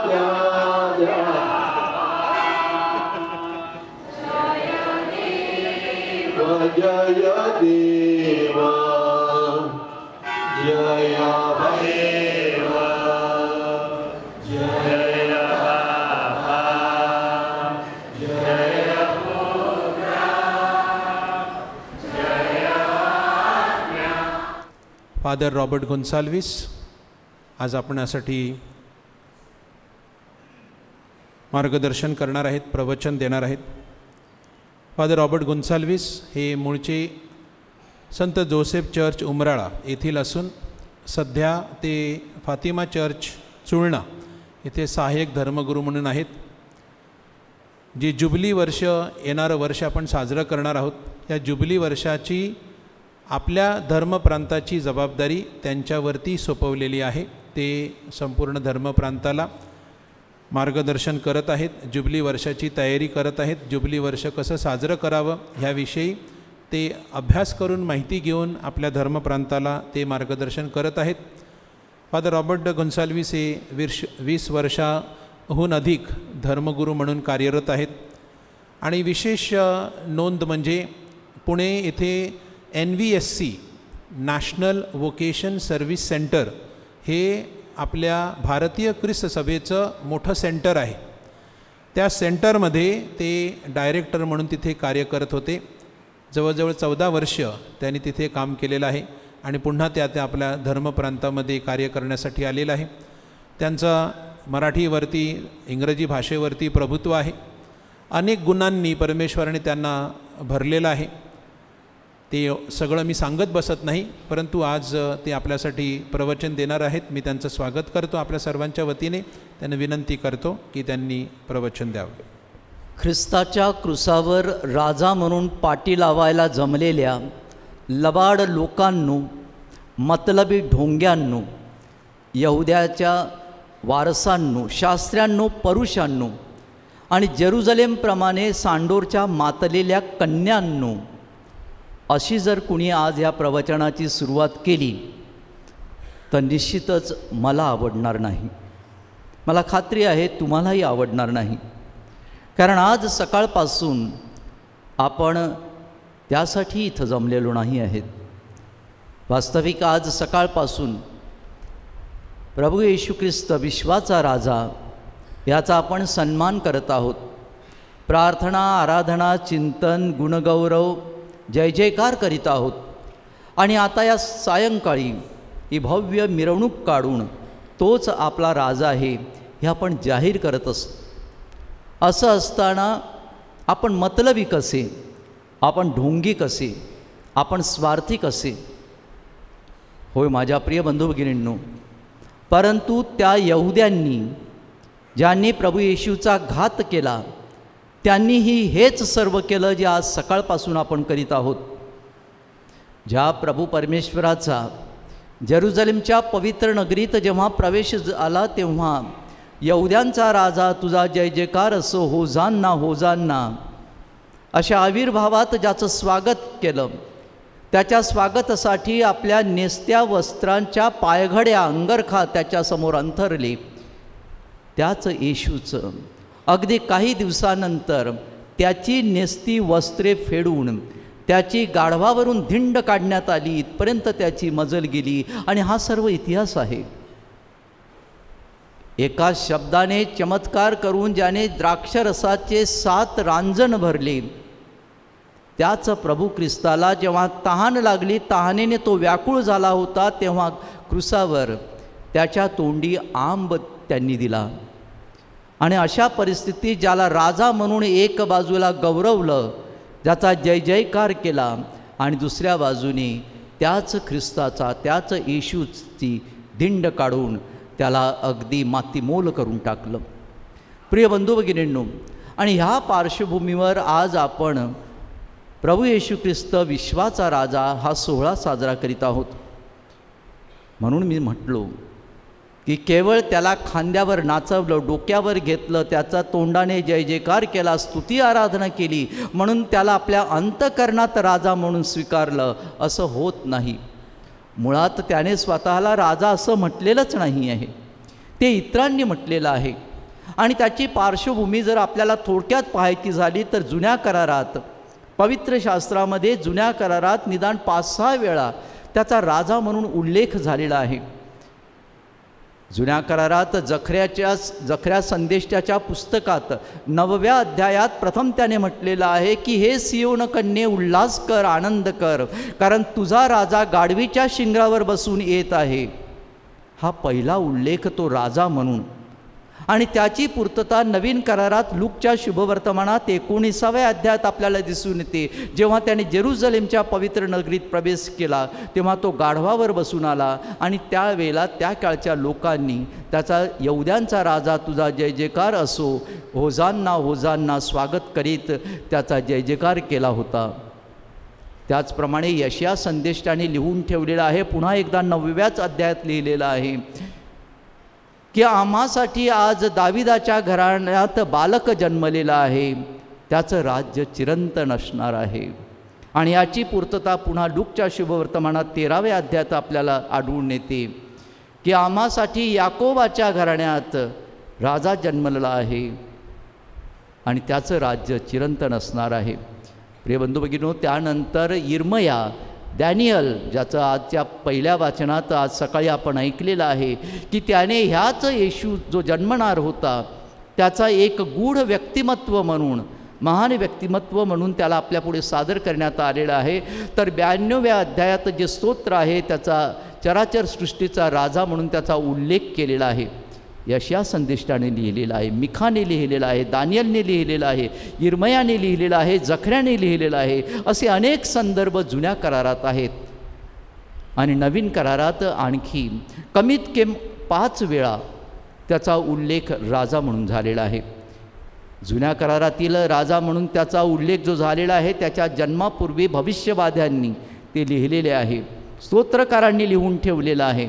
द्या जय देव जय भैरव जय बाबा जय फादर रॉबर्ट गोन्साल्विस आज आपणासाठी मार्गदर्शन करणार आहेत, प्रवचन देणार आहेत. फादर रॉबर्ट गोन्साल्विस हे मूळचे संत जोसेफ चर्च उमराळा येथील असून सध्या ते फातिमा चर्च चुळणा येथे सहाय्यक धर्मगुरू म्हणून आहेत. जी जुबली वर्ष येणारं वर्ष आपण साजरं करणार आहोत, या जुबली वर्षाची आपल्या धर्मप्रांताची जबाबदारी त्यांच्यावरती सोपवलेली आहे. ते संपूर्ण धर्मप्रांताला मार्गदर्शन करत आहेत, जुबली वर्षाची तयारी करत आहेत. जुबली वर्ष कसं साजरं करावं ह्याविषयी ते अभ्यास करून माहिती घेऊन आपल्या धर्मप्रांताला ते मार्गदर्शन करत आहेत. फादर रॉबर्ट गोन्साल्विस हे 20 वर्षाहून अधिक धर्मगुरू म्हणून कार्यरत आहेत. आणि विशेष नोंद म्हणजे पुणे येथे NVSC national vocation service centre हे आपल्या भारतीय ख्रिस्त सभेचं मोठं सेंटर आहे. त्या सेंटरमध्ये ते डायरेक्टर म्हणून तिथे कार्य करत होते. जवळजवळ 14 वर्ष त्यांनी तिथे काम केलेलं आहे आणि पुन्हा त्या आपल्या धर्मप्रांतामध्ये कार्य करण्यासाठी आलेलं आहे. त्यांचा मराठीवरती इंग्रजी भाषेवरती प्रभुत्व आहे. अनेक गुणांनी परमेश्वराने त्यांना भरलेलं आहे. ते सगळं मी सांगत बसत नाही, परंतु आज ते आपल्यासाठी प्रवचन देणार आहेत. मी त्यांचं स्वागत करतो आपल्या सर्वांच्या वतीने. त्यांना विनंती करतो की त्यांनी प्रवचन द्यावं. ख्रिस्ताच्या क्रुसावर राजा म्हणून पाटी लावायला जमलेल्या लबाड लोकांनो, मतलबी ढोंग्यांनो, यहुद्याच्या वारसांनो, शास्त्र्यांनो, परुषांनो आणि जेरुजलेमप्रमाणे सांडोरच्या मातलेल्या कन्यांनो, अशी जर कुणी आज या प्रवचनाची सुरुवात केली तर निश्चितच मला आवडणार नाही. मला खात्री आहे तुम्हालाही आवडणार नाही. कारण आज सकाळपासून आपण त्यासाठी इथं जमलेलो नाही आहेत. वास्तविक आज सकाळपासून प्रभू येशू ख्रिस्त विश्वाचा राजा याचा आपण सन्मान करत आहोत. प्रार्थना, आराधना, चिंतन, गुणगौरव, जय जयकार करीत आहोत. आणि आता या सायंकाळी ही भव्य मिरवणूक काढून तोच आपला राजा आहे हे आपण जाहीर करत असतो. असं असताना आपण मतलबी कसे, आपण ढोंगी कसे, आपण स्वार्थी कसे? होय माझ्या प्रिय बंधू भगिनींनो, परंतु त्या यहुद्यांनी ज्यांनी प्रभू येशूचा घात केला त्यांनीही हेच सर्व केलं जे आज सकाळपासून आपण करीत आहोत. ज्या प्रभू परमेश्वराचा जेरुजलेमच्या पवित्र नगरीत जेव्हा प्रवेश आला तेव्हा यहुद्यांचा राजा तुझा जय जयकार असो, होजान्ना होजान्ना अशा आविर्भावात ज्याचं स्वागत केलं, त्याच्या स्वागतासाठी आपल्या नेसत्या वस्त्रांच्या पायघड्या अंगरखा त्याच्यासमोर अंथरले. त्याच येशूचं अगदी काही दिवसानंतर त्याची नेसती वस्त्रे फेडून त्याची गाढवावरून धिंड काढण्यात आली, इथपर्यंत त्याची मजल गेली. आणि हा सर्व इतिहास आहे. एका शब्दाने चमत्कार करून ज्याने द्राक्षरसाचे 7 रांजण भरले, त्याच प्रभू ख्रिस्ताला जेव्हा तहान लागली, तहानेने तो व्याकुळ झाला होता, तेव्हा क्रुसावर त्याच्या तोंडी आंब त्यांनी दिला. आणि अशा परिस्थितीत ज्याला राजा म्हणून एक बाजूला गौरवलं, ज्याचा जय जयकार केला, आणि दुसऱ्या बाजूने त्याच ख्रिस्ताचा, त्याच येशूची धिंड काढून त्याला अगदी मातीमोल करून टाकलं. प्रिय बंधू भगिनींनो, आणि ह्या पार्श्वभूमीवर आज आपण प्रभू येशू ख्रिस्त विश्वाचा राजा हा सोहळा साजरा करीत आहोत. म्हणून मी म्हटलो की केवळ त्याला खांद्यावर नाचवलं, डोक्यावर घेतलं, त्याचा तोंडाने जय जयकार केला, स्तुती आराधना केली म्हणून त्याला आपल्या अंतःकरणात राजा म्हणून स्वीकारलं असं होत नाही. मुळात त्याने स्वतःला राजा असं म्हटलेलंच नाही आहे, ते इतरांनी म्हटलेलं आहे. आणि त्याची पार्श्वभूमी जर आपल्याला थोडक्यात पाहायची झाली तर जुन्या करारात, पवित्र शास्त्रामध्ये जुन्या करारात निदान 5-6 वेळा त्याचा राजा म्हणून उल्लेख झालेला आहे. जुन्या करारात जखऱ्या संदेशाच्या पुस्तकात 9व्या अध्यायात प्रथम त्याने म्हटलेलं आहे की हे सियोन कन्ये उल्हास कर, आनंद कर, कारण तुझा राजा गाढवीच्या शिंगावर बसून येत आहे. हा पहिला उल्लेख तो राजा म्हणून. आणि त्याची पूर्तता नवीन करारात लूकच्या शुभवर्तमानात 19व्या अध्यायात आपल्याला दिसून येते. जेव्हा त्याने जेरुसलेमच्या पवित्र नगरीत प्रवेश केला तेव्हा तो गाढवावर बसून आला आणि त्यावेळेला त्या काळच्या लोकांनी त्याचा यहुद्यांचा राजा तुझा जय जयकार असो, होजान्ना होजान्ना स्वागत करीत त्याचा जय जयकार केला होता. त्याचप्रमाणे यशया संदेष्टाने लिहून ठेवलेलं आहे, पुन्हा एकदा 9व्याच अध्यायात लिहिलेलं आहे की आम्हासाठी आज दाविदाच्या घराण्यात बालक जन्मलेला आहे, त्याचं राज्य चिरंतन असणार आहे. आणि याची पूर्तता पुन्हा लूकच्या शुभवर्तमानात 13व्या अध्यायात आपल्याला आढळून येते की आम्हासाठी याकोबाच्या घराण्यात राजा जन्मलेला आहे आणि त्याचं राज्य चिरंतन असणार आहे. प्रिय बंधू भगिनींनो, त्यानंतर यिर्मया, डॅनियल, ज्याचं आजच्या पहिल्या वाचनात आज सकाळी आपण ऐकलेलं आहे की त्याने ह्याच येशू जो जन्मणार होता त्याचा एक गूढ व्यक्तिमत्व म्हणून, महान व्यक्तिमत्व म्हणून त्याला आपल्यापुढे सादर करण्यात आलेलं आहे. तर 92व्या अध्यायात जे स्तोत्र आहे त्याचा चराचर सृष्टीचा राजा म्हणून त्याचा उल्लेख केलेला आहे. यशया संदेष्टाने लिहिलेला आहे, मिखाने लिहिलेला आहे, दानियलने लिहिलेला आहे, यिर्मयाने लिहिलेला आहे, जखऱ्याने लिहिलेला आहे. असे अनेक संदर्भ जुन्या करारात आहेत. आणि नवीन करारात आणखी कमीत कमी 5 वेळा त्याचा उल्लेख राजा म्हणून झालेला आहे. जुन्या करारातील राजा म्हणून त्याचा उल्लेख जो झालेला आहे त्याच्या जन्मापूर्वी भविष्यवाद्यांनी ते लिहिलेले आहे, स्तोत्रकारांनी लिहून ठेवलेलं आहे.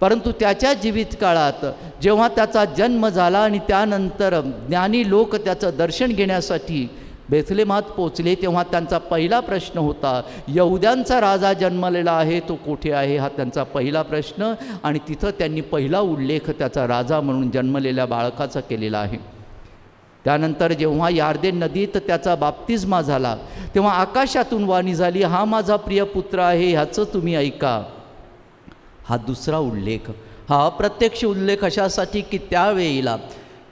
परंतु त्याच्या जीवितकाळात जेव्हा त्याचा जन्म झाला आणि त्यानंतर ज्ञानी लोक त्याचं दर्शन घेण्यासाठी बेथलेमात पोचले तेव्हा त्यांचा पहिला प्रश्न होता, यहुद्यांचा राजा जन्मलेला आहे तो कुठे आहे, हा त्यांचा पहिला प्रश्न. आणि तिथं त्यांनी पहिला उल्लेख त्याचा राजा म्हणून जन्मलेल्या बाळकाचा केलेला आहे. त्यानंतर जेव्हा यार्देन नदीत त्याचा बाप्तिस्मा झाला तेव्हा आकाशातून वाणी झाली, हा माझा प्रिय पुत्र आहे, ह्याचं तुम्ही ऐका. हा दुसरा उल्लेख, हा अप्रत्यक्ष उल्लेख अशासाठी की त्यावेळेला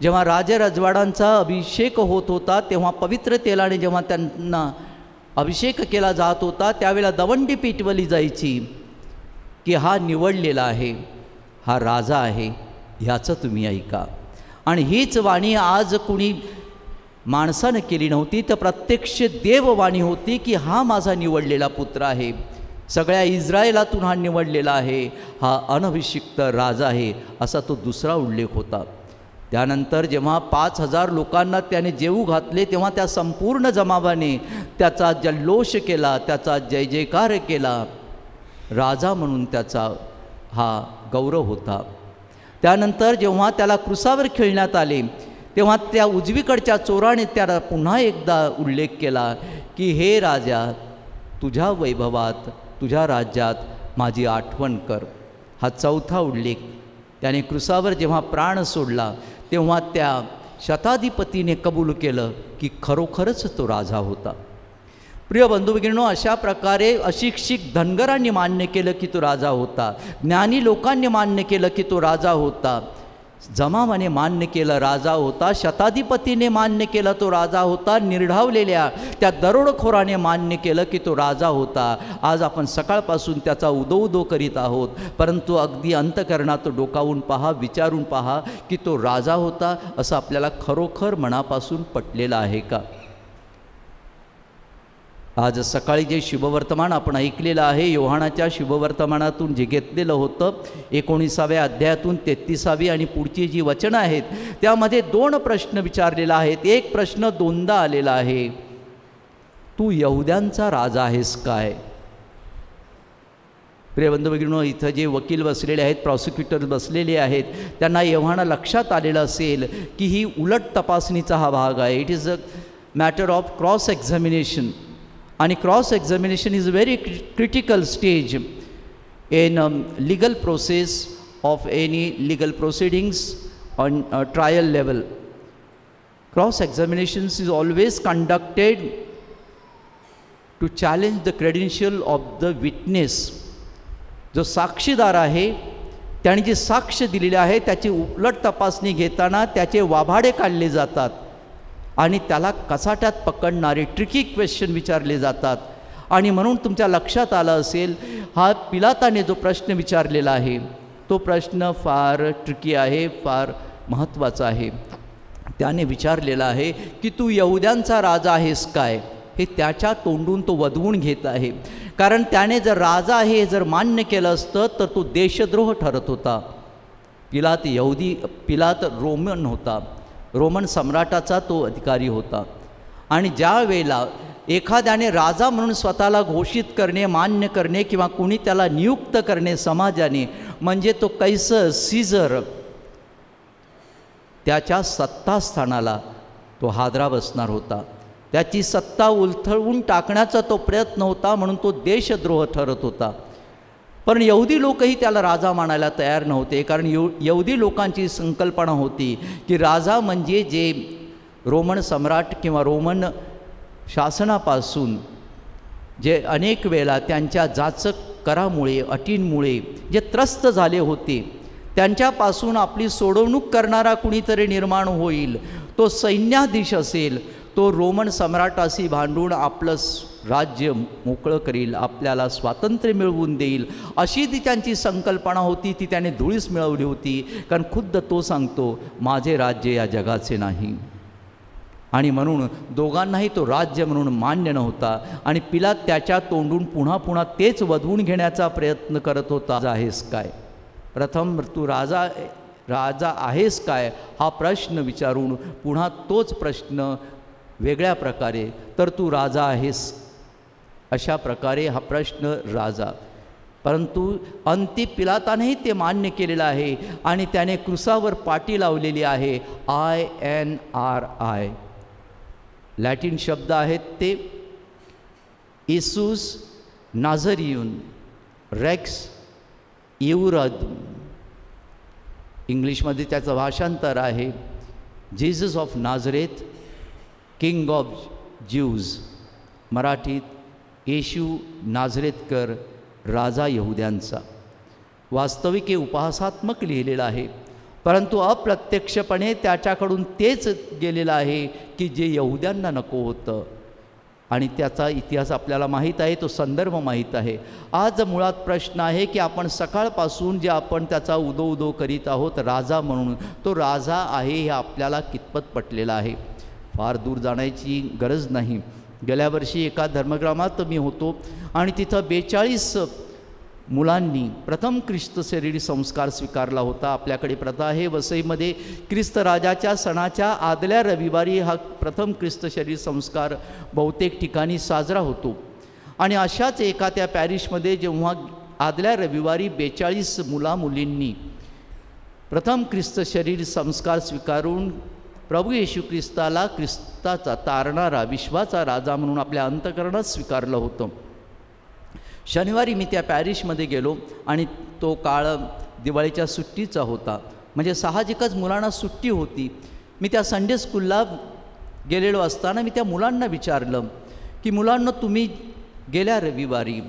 जेव्हा राजरजवाडांचा अभिषेक होत होता तेव्हा पवित्र तेलाने जेव्हा त्यांना अभिषेक केला जात होता त्यावेळेला दवंडी पेटवली जायची की हा निवडलेला आहे, हा राजा आहे, ह्याचं तुम्ही ऐका. आणि हीच वाणी आज कुणी माणसानं केली नव्हती, तर प्रत्यक्ष देववाणी होती की हा माझा निवडलेला पुत्र आहे, सगळ्या इस्रायलातून हा निवडलेला आहे, हा अनभिषिक्त राजा आहे, असा तो दुसरा उल्लेख होता. त्यानंतर जेव्हा 5000 लोकांना त्याने जेवू घातले तेव्हा त्या संपूर्ण जमावाने त्याचा जल्लोष केला, त्याचा जय जयकार केला, राजा म्हणून त्याचा हा गौरव होता. त्यानंतर जेव्हा त्याला क्रुसावर खेळण्यात आले तेव्हा त्या उजवीकडच्या चोराने त्याला पुन्हा एकदा उल्लेख केला की हे राजा, तुझ्या वैभवात, तुझ्या राज्यात माझी आठवण कर. हा चौथा उल्लेख. त्याने क्रुसावर जेव्हा प्राण सोडला तेव्हा त्या शताधिपतीने कबूल केलं की खरोखरच तो राजा होता. प्रिय बंधू भगिनींनो, अशा प्रकारे अशिक्षित धनगरांनी मान्य केलं की तो राजा होता, ज्ञानी लोकांनी मान्य केलं की तो राजा होता, जमावाने मान्य केलं राजा होता, शताधिपतीने मान्य केलं तो राजा होता, निर्ढावलेल्या त्या दरोडखोराने मान्य केलं की तो राजा होता. आज आपण सकाळपासून त्याचा उदो करीत आहोत, परंतु अगदी अंतःकरणात डोकावून पहा, विचारून पहा की तो राजा होता असं आपल्याला खरोखर मनापासून पटलेलं आहे का. आज सकाळी जे शुभवर्तमान आपण ऐकलेलं आहे, योहानाच्या शुभवर्तमानातून जे घेतलेलं होतं 19व्या अध्यायातून 33वी आणि पुढची जी वचनं आहेत त्यामध्ये 2 प्रश्न विचारलेला आहेत. एक प्रश्न 2दा आलेला आहे, तू यहुद्यांचा राजा आहेस काय? प्रिय बंधू भगिनींनो, इथं जे वकील बसलेले आहेत, प्रॉसिक्युटर बसलेले आहेत, त्यांना एव्हाना लक्षात आलेलं असेल की ही उलट तपासणीचा हा भाग आहे. It is a matter of cross examination, आणि cross examination is a very critical stage in legal process of any legal proceedings on trial level. Cross examinations is always conducted to challenge the credential of the witness. जो साक्षीदार आहे त्याने जी साक्ष दिलेली आहे त्याची उलट तपासणी घेताना त्याचे वाभाडे काढले जातात आणि त्याला कचाट्यात पकडणारे ट्रिकी क्वेश्चन विचारले जातात. आणि म्हणून तुमच्या लक्षात आलं असेल, हा पिलाताने जो प्रश्न विचारलेला आहे तो प्रश्न फार ट्रिकी आहे, फार महत्त्वाचा आहे. त्याने विचारलेला आहे की तू यहुद्यांचा राजा आहेस काय? हे त्याच्या तोंडून तो वधवून घेत आहे. कारण त्याने जर राजा आहे हे जर मान्य केलं असतं तर तो देशद्रोह ठरत होता. पिलात रोमन होता, रोमन सम्राटाचा तो अधिकारी होता. आणि ज्या वेळेला एखाद्याने राजा म्हणून स्वतःला घोषित करणे, मान्य करणे किंवा कुणी त्याला नियुक्त करणे समाजाने, म्हणजे तो कैसर सीझर त्याच्या सत्तास्थानाला तो हादरा बसणार होता. त्याची सत्ता उलथळून टाकण्याचा तो प्रयत्न होता, म्हणून तो देशद्रोह ठरत होता. पण यहुदी लोकही त्याला राजा मानायला तयार नव्हते, कारण यहुदी लोकांची संकल्पना होती की राजा म्हणजे जे रोमन सम्राट किंवा रोमन शासनापासून जे अनेक वेळा त्यांच्या जाचक करामुळे, अटींमुळे जे त्रस्त झाले होते, त्यांच्यापासून आपली सोडवणूक करणारा कुणीतरी निर्माण होईल. तो सैन्याधीश असेल, तो रोमन सम्राटाशी भांडून आपलं राज्य मोकळं करील, आपल्याला स्वातंत्र्य मिळवून देईल, अशी ती त्यांची संकल्पना होती. ती त्याने धुळीस मिळवली होती, कारण खुद्द तो सांगतो माझे राज्य या जगाचे नाही. आणि म्हणून दोघांनाही तो राज्य म्हणून मान्य नव्हता. आणि पिलात त्याच्या तोंडून पुन्हा पुन्हा तेच वधवून घेण्याचा प्रयत्न करत होता. राजा आहेस काय? प्रथम तू राजा आहेस काय हा प्रश्न विचारून पुन्हा तोच प्रश्न वेगळ्या प्रकारे, तर तू राजा आहेस, अशा प्रकारे हा प्रश्न राजा. परंतु अंती पिलातानेही ते मान्य केलेलं आहे आणि त्याने क्रुसावर पाटी लावलेली आहे. INRI लॅटिन शब्द आहेत ते इसूस नाझरियून रेक्स इउरदुम. इंग्लिशमध्ये त्याचं भाषांतर आहे Jesus of Nazareth king of ज्यूज. मराठीत येशू नाझरेतकर राजा यहुद्यांचा. वास्तविक हे उपहासात्मक लिहिलेलं आहे, परंतु अप्रत्यक्षपणे त्याच्याकडून तेच गेलेलं आहे की जे यहुद्यांना नको होतं. आणि त्याचा इतिहास आपल्याला माहीत आहे, तो संदर्भ माहीत आहे. आज मुळात प्रश्न आहे की आपण सकाळपासून जे आपण त्याचा उदो करीत आहोत राजा म्हणून, तो राजा आहे हे आपल्याला कितपत पटलेलं आहे? फार दूर जाण्याची गरज नाही. गेल्या वर्षी एका धर्मग्रामात मी होतो आणि तिथं 42 मुलांनी प्रथम ख्रिस्त शरीरी संस्कार स्वीकारला होता. आपल्याकडे प्रथा आहे, वसईमध्ये ख्रिस्त राजाच्या सणाच्या आदल्या रविवारी हा प्रथम ख्रिस्त शरीर संस्कार बहुतेक ठिकाणी साजरा होतो. आणि अशाच एका त्या पॅरिशमध्ये जेव्हा आदल्या रविवारी 42 मुलींनी प्रथम ख्रिस्त शरीर संस्कार स्वीकारून प्रभू येशू ख्रिस्ताला ख्रिस्ताचा तारणारा विश्वाचा राजा म्हणून आपल्या अंतःकरणात स्वीकारलं होतं. शनिवारी मी त्या पॅरिशमध्ये गेलो आणि तो काळ दिवाळीच्या सुट्टीचा होता, म्हणजे साहजिकच मुलांना सुट्टी होती. मी त्या संडे स्कूलला गेलेलो असताना मी त्या मुलांना विचारलं की मुलांना तुम्ही गेल्या रविवारी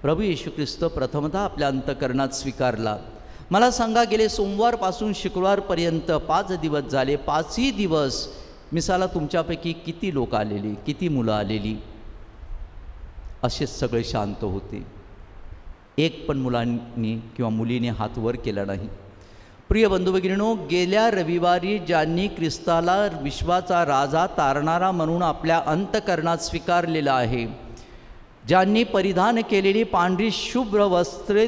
प्रभू येशू ख्रिस्त प्रथमतः आपल्या अंतःकरणात स्वीकारला. मला सांगा, गेले सोमवारपासून शुक्रवारपर्यंत 5 दिवस झाले, 5ही दिवस मिसाला तुमच्यापैकी किती लोक आलेली, किती मुलं आलेली? असेच सगळे शांत होते. एक पण मुलांनी किंवा मुलीने हात वर केला नाही. प्रिय बंधू भगिनींनो, गेल्या रविवारी ज्यांनी ख्रिस्ताला विश्वाचा राजा तारणारा म्हणून आपल्या अंतःकरणात स्वीकारलेला आहे ज्यांनी परिधान केलेली पांढरी शुभ्र वस्त्रे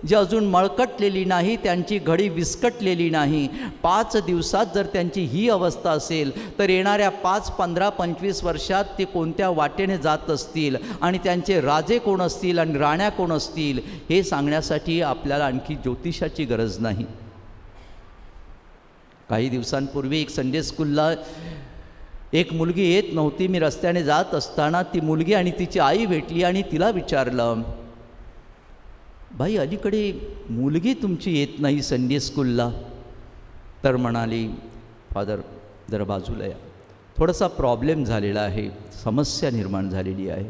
जी अजून मळकटलेली नाही, त्यांची घडी विस्कटलेली नाही, 5 दिवसात जर त्यांची ही अवस्था असेल तर येणाऱ्या 5, 15, 25 वर्षात ते कोणत्या वाटेने जात असतील आणि त्यांचे राजे कोण असतील आणि राण्या कोण असतील हे सांगण्यासाठी आपल्याला आणखी ज्योतिषाची गरज नाही. काही दिवसांपूर्वी एक संडे स्कूलला एक मुलगी येत नव्हती. मी रस्त्याने जात असताना ती मुलगी आणि तिची आई भेटली आणि तिला विचारलं, बाई अलीकडे मुलगी तुमची येत नाही संडे स्कूलला? तर म्हणाली, फादर जरा बाजूला या, थोडासा प्रॉब्लेम झालेला आहे, समस्या निर्माण झालेली आहे.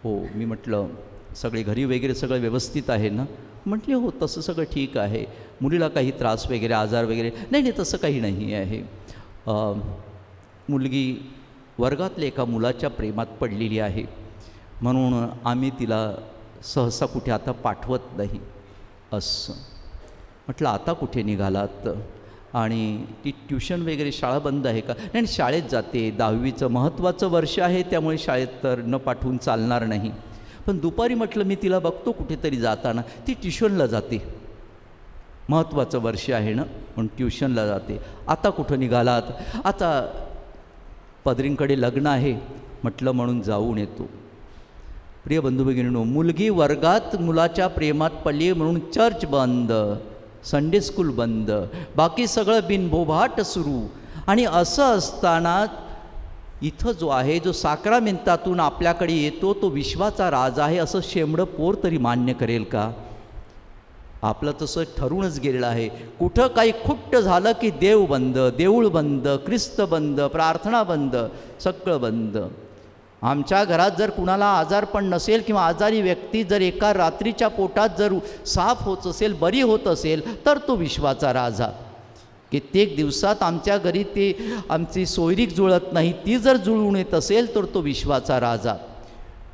हो. मी म्हटलं सगळे घरी वगैरे सगळं व्यवस्थित आहे ना? म्हटले हो तसं सगळं ठीक आहे. मुलीला काही त्रास वगैरे आजार वगैरे? नाही तसं काही नाही आहे. मुलगी वर्गातल्या एका मुलाच्या प्रेमात पडलेली आहे, म्हणून आम्ही तिला सहसा कुठे आता पाठवत नाही. असं म्हटलं आता कुठे निघालात? आणि ती ट्युशन वगैरे शाळा बंद आहे का? नाही शाळेत जाते, 10वीचं महत्त्वाचं वर्ष आहे, त्यामुळे शाळेत तर न पाठवून चालणार नाही. पण दुपारी म्हटलं मी तिला बघतो कुठेतरी जाताना, ती ट्युशनला जाते, महत्त्वाचं वर्ष आहे ना म्हणून ट्युशनला जाते. आता कुठं निघालात? आता पदरींकडे लग्न आहे म्हटलं म्हणून जाऊन येतो. प्रिय बंधू भगिनींनो, मुलगी वर्गात मुलाच्या प्रेमात पडली म्हणून चर्च बंद, संडे स्कूल बंद, बाकी सगळं बिनबोभाट सुरू. आणि असं असताना इथं जो आहे, जो साक्रामेंतातून आपल्याकडे येतो तो विश्वाचा राजा आहे असं शेंबडं पोर तरी मान्य करेल का? आपलं तसं ठरूनच गेलेलं आहे. कुठं काही खुट्ट झालं की देव बंद, देऊळ बंद, ख्रिस्त बंद, प्रार्थना बंद, सगळं बंद. आमच्या घरात जर कुणाला आजारपण नसेल किंवा आजारी व्यक्ती जर एका रात्रीच्या पोटात जर साफ होत असेल, बरी होत असेल तर तो विश्वाचा राजा. कित्येक दिवसात आमच्या घरी ते आमची सोयरीक जुळत नाही, ती जर जुळून येत असेल तर तो विश्वाचा राजा.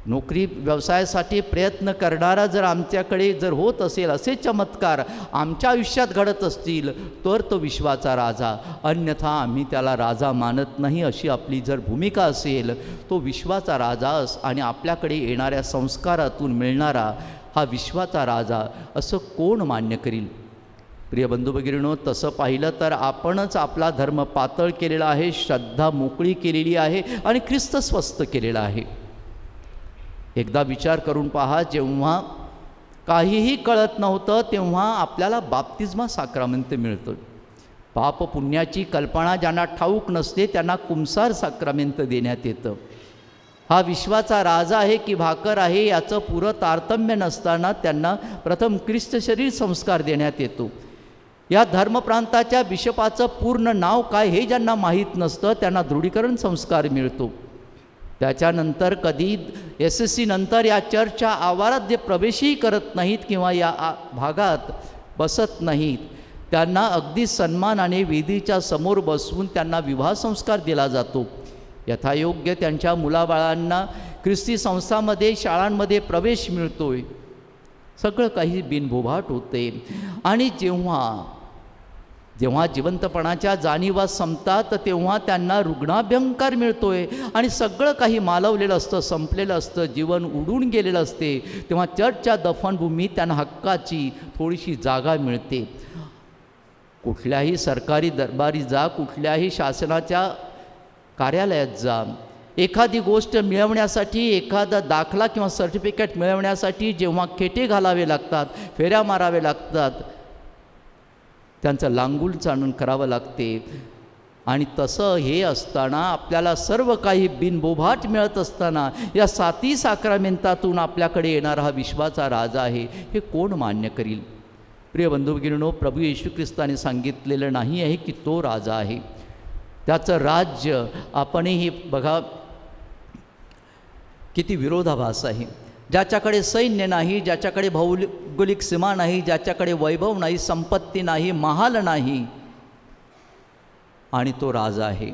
नोकरी व्यवसायासाठी प्रयत्न करणारा जर आमच्याकडे जर होत असेल, असे चमत्कार आमच्या आयुष्यात घडत असतील तर तो विश्वाचा राजा. अन्यथा आम्ही त्याला राजा मानत नाही, अशी आपली जर भूमिका असेल तो विश्वाचा राजा आणि आपल्याकडे येणाऱ्या संस्कारातून मिळणारा हा विश्वाचा राजा असं कोण मान्य करील? प्रिय बंधू भगिनींनो, तसं पाहिलं तर आपणच आपला धर्म पातळ केलेला आहे, श्रद्धा मोकळी केलेली आहे आणि ख्रिस्त स्वस्त केलेला आहे. एकदा विचार करून पहा, जेव्हा काहीही कळत नव्हतं तेव्हा आपल्याला बाप्तिस्मा साक्रामेंत मिळतं. पाप पुण्याची कल्पना ज्यांना ठाऊक नसते त्यांना कुंसार साक्रामेंत देण्यात येतं. हा विश्वाचा राजा आहे की भाकर आहे याचं पुरं तारतम्य नसताना त्यांना प्रथम ख्रिस्त शरीर संस्कार देण्यात येतो. या धर्मप्रांताच्या बिशपाचं पूर्ण नाव काय हे ज्यांना माहीत नसतं त्यांना दृढीकरण संस्कार मिळतो. त्याच्यानंतर कधी SSC नंतर या चर्चच्या आवारात जे प्रवेशही करत नाहीत किंवा या भागात बसत नाहीत त्यांना अगदी सन्मानाने वेदीच्या समोर बसवून त्यांना विवाह संस्कार दिला जातो. यथायोग्य त्यांच्या मुलाबाळांना ख्रिस्ती संस्थांमध्ये शाळांमध्ये प्रवेश मिळतोय. सगळं काही बिनबोभाट होते. आणि जेव्हा जिवंतपणाच्या जाणीवा संपतात तेव्हा त्यांना रुग्णाभ्यंकार मिळतोय आणि सगळं काही मालवलेलं असतं, संपलेलं असतं, जीवन उडून गेलेलं असते. तेव्हा चर्चच्या दफनभूमीत त्यांना हक्काची थोडीशी जागा मिळते. कुठल्याही सरकारी दरबारी जा, कुठल्याही शासनाच्या कार्यालयात जा, एखादी गोष्ट मिळवण्यासाठी, एखादा दाखला किंवा सर्टिफिकेट मिळवण्यासाठी जेव्हा खेटे घालावे लागतात, फेऱ्या मारावे लागतात, त्यांचं लांगुल चालून करावं लागते. आणि तसं हे असताना आपल्याला सर्व काही बिनबोभाट मिळत असताना या 7 साक्रामेंतातून आपल्याकडे येणारा हा विश्वाचा राजा आहे हे कोण मान्य करील? प्रिय बंधू भगिनींनो, प्रभू येशू ख्रिस्ताने सांगितलेलं नाही आहे की तो राजा आहे. त्याचं राज्य आपणही बघा किती विरोधाभास आहे. ज्याच्याकडे सैन्य नाही, ज्याच्याकडे भौगोलिक सीमा नाही, ज्याच्याकडे वैभव नाही, संपत्ती नाही, महाल नाही, आणि तो राजा आहे.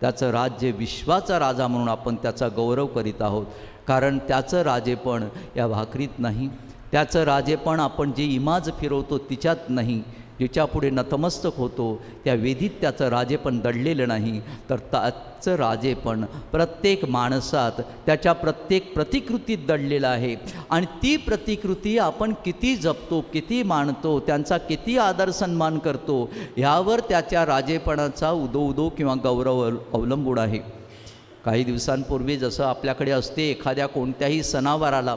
त्याचं राज्य विश्वाचा राजा म्हणून आपण त्याचा गौरव करीत आहोत. कारण त्याचं राजेपण या भाकरीत नाही, त्याचं राजेपण आपण जे इमाज फिरवतो तिच्यात नाही, जिच्या पुढे नतमस्तक होतो त्या वेदीत त्याचं राजेपण दडलेलं नाही, तर त्याचं राजेपण प्रत्येक माणसात त्याच्या प्रत्येक प्रतिकृतीत दडलेलं आहे. आणि ती प्रतिकृती आपण किती जपतो, किती मानतो, त्यांचा किती आदर सन्मान करतो, ह्यावर त्याच्या राजेपणाचा उदो किंवा गौरव अवलंबून आहे. काही दिवसांपूर्वी जसं आपल्याकडे असते एखाद्या कोणत्याही सणावाराला,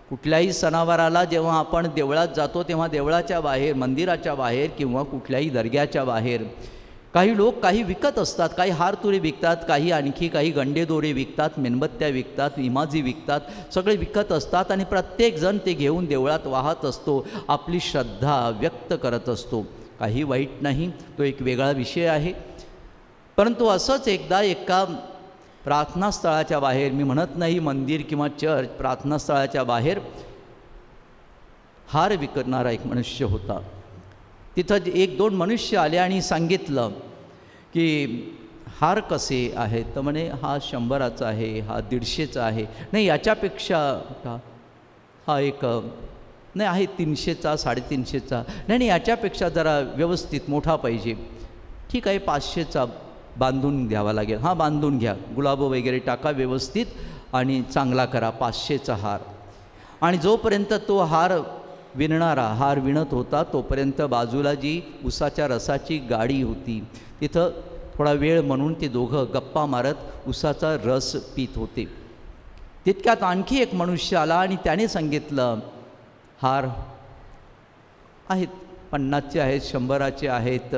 कुठल्याही सणावाराला जेव्हा आपण देवळात जातो तेव्हा देवळाच्या बाहेर, मंदिराच्या बाहेर किंवा कुठल्याही दर्ग्याच्या बाहेर काही लोक काही विकत असतात. काही हारतुरे विकतात, काही आणखी काही गंडेदोरे विकतात, मेणबत्त्या विकतात, इमाजी विकतात, सगळे विकत असतात. आणि प्रत्येकजण ते घेऊन देवळात वाहत असतो, आपली श्रद्धा व्यक्त करत असतो. काही वाईट नाही, तो एक वेगळा विषय आहे. परंतु असंच एकदा एका प्रार्थनास्थळाच्या बाहेर, मी म्हणत नाही मंदिर किंवा चर्च, प्रार्थनास्थळाच्या बाहेर हार विकणारा एक मनुष्य होता. तिथं एक दोन मनुष्य आले आणि सांगितलं की हार कसे आहेत? तर म्हणे हा 100चा आहे, हा 150चा आहे, नाही याच्यापेक्षा हा एक नाही आहे 300चा, 350चा, नाही याच्यापेक्षा जरा व्यवस्थित मोठा पाहिजे. ठीक आहे, 500चा बांधून घ्यावा लागेल. हां बांधून घ्या, गुलाबं वगैरे टाका व्यवस्थित आणि चांगला करा, 500चा हार. आणि जोपर्यंत तो हार विणत होता तोपर्यंत बाजूला जी उसाच्या रसाची गाडी होती तिथं थोडा वेळ म्हणून ते दोघं गप्पा मारत उसाचा रस पीत होते. तितक्यात आणखी एक मनुष्य आला आणि त्याने सांगितलं हार आहेत, 50चे आहेत, 100चे आहेत,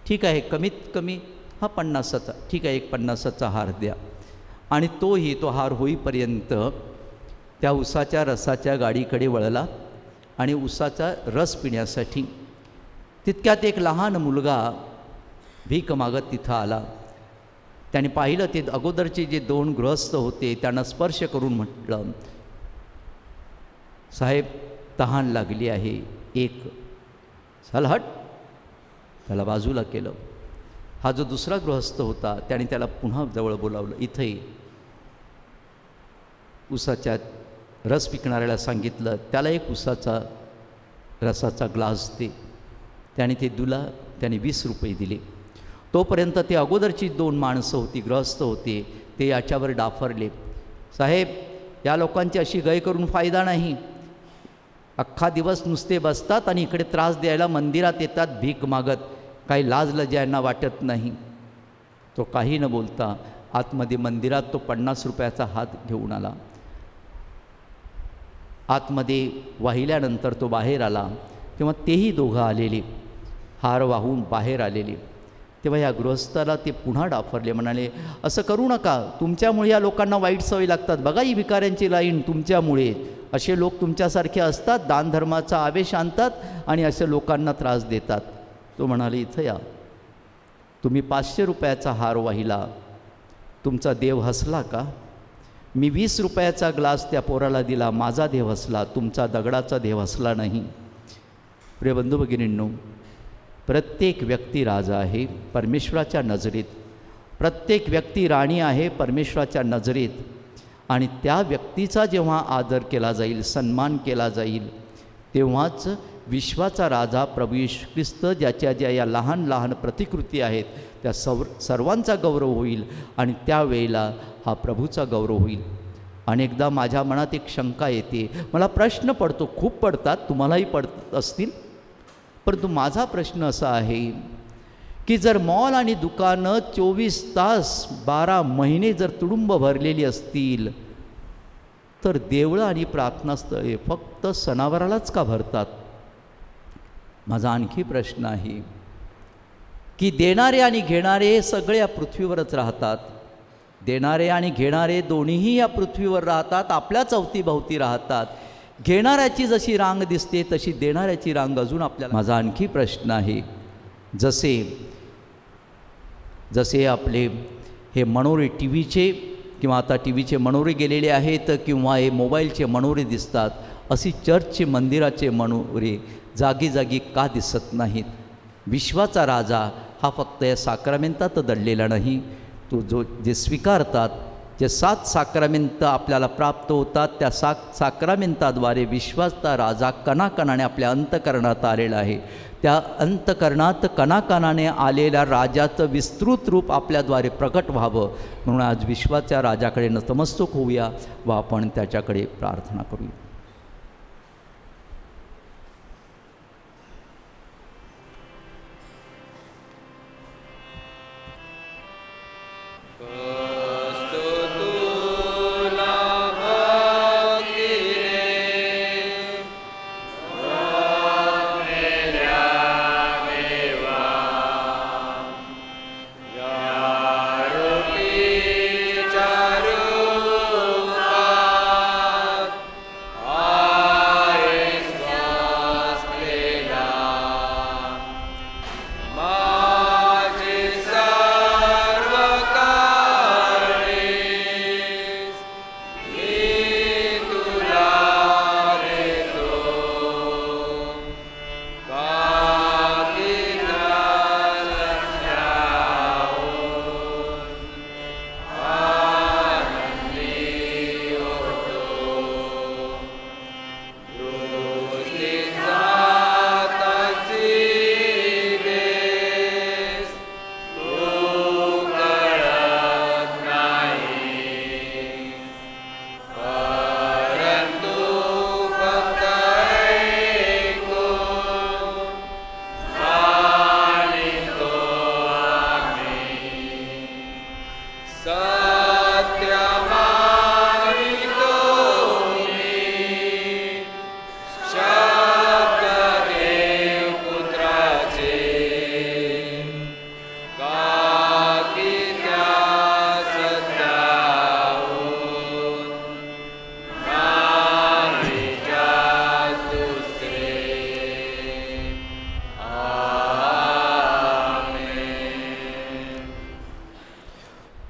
ठीक आहे, कमीत कमी हा 50चा, ठीक आहे, एक 50चा हार द्या. आणि तो हार होईपर्यंत त्या उसाच्या रसाच्या गाडीकडे वळला आणि उसाचा रस पिण्यासाठी. तितक्यात एक लहान मुलगा भीक मागत तिथं आला. त्याने पाहिलं ते अगोदरचे जे 2 गृहस्थ होते त्यांना स्पर्श करून म्हटलं, साहेब तहान लागली आहे, एक हट. त्याला बाजूला केलं. हा जो दुसरा गृहस्थ होता त्याने त्याला पुन्हा जवळ बोलावलं. इथे उसाच्या रस विकणाऱ्याला सांगितलं त्याला एक उसाचा रसाचा ग्लास दे. त्याने ते दिला. त्याने 20 रुपये दिले. तोपर्यंत ते अगोदरची 2 माणसं होती, गृहस्थ होते, ते याच्यावर डाफरले, साहेब या लोकांची अशी गय करून फायदा नाही. अख्खा दिवस नुसते बसतात आणि इकडे त्रास द्यायला मंदिरात येतात भीक मागत, काही लाज लज्जांना वाटत नाही. तो काही न बोलता आतमध्ये मंदिरात तो 50 रुपयाचा हात घेऊन आला. आतमध्ये वाहिल्यानंतर तो बाहेर आला तेव्हा तेही दोघं आलेले, हार वाहून बाहेर आलेले. तेव्हा या गृहस्थाला ते पुन्हा डाफरले, म्हणाले असं करू नका, तुमच्यामुळे या लोकांना वाईट सवय लागतात. बघा ही भिकाऱ्यांची लाईन तुमच्यामुळे. असे लोक तुमच्यासारखे असतात, दानधर्माचा आवेश आणतात आणि असे लोकांना त्रास देतात. तो म्हणाले इथं या, तुम्ही 500 रुपयाचा हार वाहिला, तुमचा देव हसला का? मी 20 रुपयाचा ग्लास त्या पोराला दिला, माझा देव हसला, तुमचा दगडाचा देव हसला नाही. प्रिय बंधू भगिनींनो, प्रत्येक व्यक्ती राजा आहे परमेश्वराच्या नजरेत, प्रत्येक व्यक्ती राणी आहे परमेश्वराच्या नजरेत. आणि त्या व्यक्तीचा जेव्हा आदर केला जाईल, सन्मान केला जाईल, तेव्हाच विश्वाचा राजा प्रभू येशू ख्रिस्त ज्याच्या ज्या या लहान लहान प्रतिकृती आहेत त्या सर्वांचा गौरव होईल आणि त्यावेळेला हा प्रभूचा गौरव होईल. अनेकदा माझ्या मनात एक शंका येते, मला प्रश्न पडतो, खूप पडतात, तुम्हालाही पडत असतील, परंतु माझा प्रश्न असा आहे की जर मॉल आणि दुकानं 24 तास 12 महिने जर तुडुंब भरलेली असतील तर देवळं आणि प्रार्थनास्थळे फक्त सणावारालाच का भरतात? माझा आणखी प्रश्न आहे की देणारे आणि घेणारे सगळे या पृथ्वीवरच राहतात. देणारे आणि घेणारे दोन्हीही या पृथ्वीवर राहतात, आपल्याच अवतीभवती राहतात. घेणाऱ्याची जशी रांग दिसते तशी देणाऱ्याची रांग अजून आपल्याला. माझा आणखी प्रश्न आहे, जसे आपले हे मनोरे टी व्हीचे किंवा आता टी व्हीचे मनोरे गेलेले आहेत किंवा हे मोबाईलचे मनोरे दिसतात, अशी चर्चचे मंदिराचे मनोरे जागी जागी का दिसत नाहीत? विश्वाचा राजा हा फक्त या साक्रामेंतात दडलेला नाही, तो जे स्वीकारतात, जे 7 साक्रामेंत आपल्याला प्राप्त होतात, त्या साक्रामेंताद्वारे विश्वाचा राजा कणाकणाने आपल्या अंतःकरणात आलेला आहे. त्या अंतकरणात कणाकणाने आलेल्या राजाचं विस्तृत रूप आपल्याद्वारे प्रकट व्हावं म्हणून आज विश्वाच्या राजाकडे नतमस्तक होऊया व आपण त्याच्याकडे प्रार्थना करूया.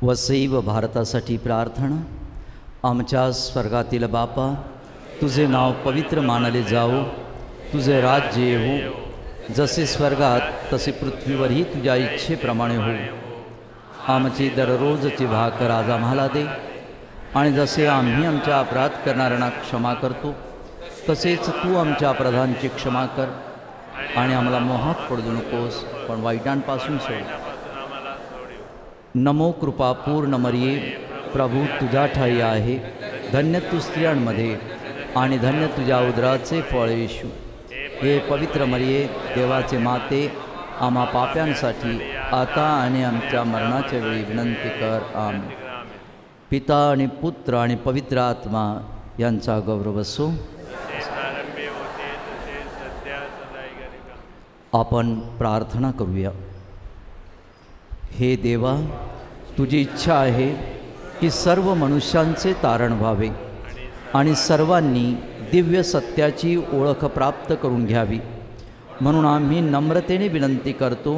वसई व भारतासाठी प्रार्थना. आमच्या स्वर्गातील बापा, तुझे नाव पवित्र मानले जाओ, तुझे राज्य येवो, जसे स्वर्गात तसे पृथ्वीवरही तुझ्या इच्छेप्रमाणे हो. आमची दररोजची भाकर आज आम्हाला दे, आणि जसे आम्ही आमच्या अपराध करणाऱ्यांना क्षमा करतो तसेच तू आमच्या अपराधांची क्षमा कर, आणि आम्हाला मोहात पडू नकोस पण वाईटांपासून सोड. नमो कृपा पूर्ण मरिये, प्रभू तुझ्या ठाई आहे, धन्य तू स्त्रियांमध्ये आणि धन्य तुझ्या उदराचे फळ येशू. हे पवित्र मरिये, देवाचे माते, आम्हा पाप्यांसाठी आता आणि आमच्या मरणाच्या वेळी विनंती कर. आमेन. पिता आणि पुत्र आणि पवित्र आत्मा यांचा गौरव असो. आपण प्रार्थना करूया. हे देवा, तुझी इच्छा आहे की सर्व मनुष्यांचे तारण व्हावे आणि सर्वांनी दिव्य सत्याची ओळख प्राप्त करून घ्यावी. म्हणून आम्ही नम्रतेने विनंती करतो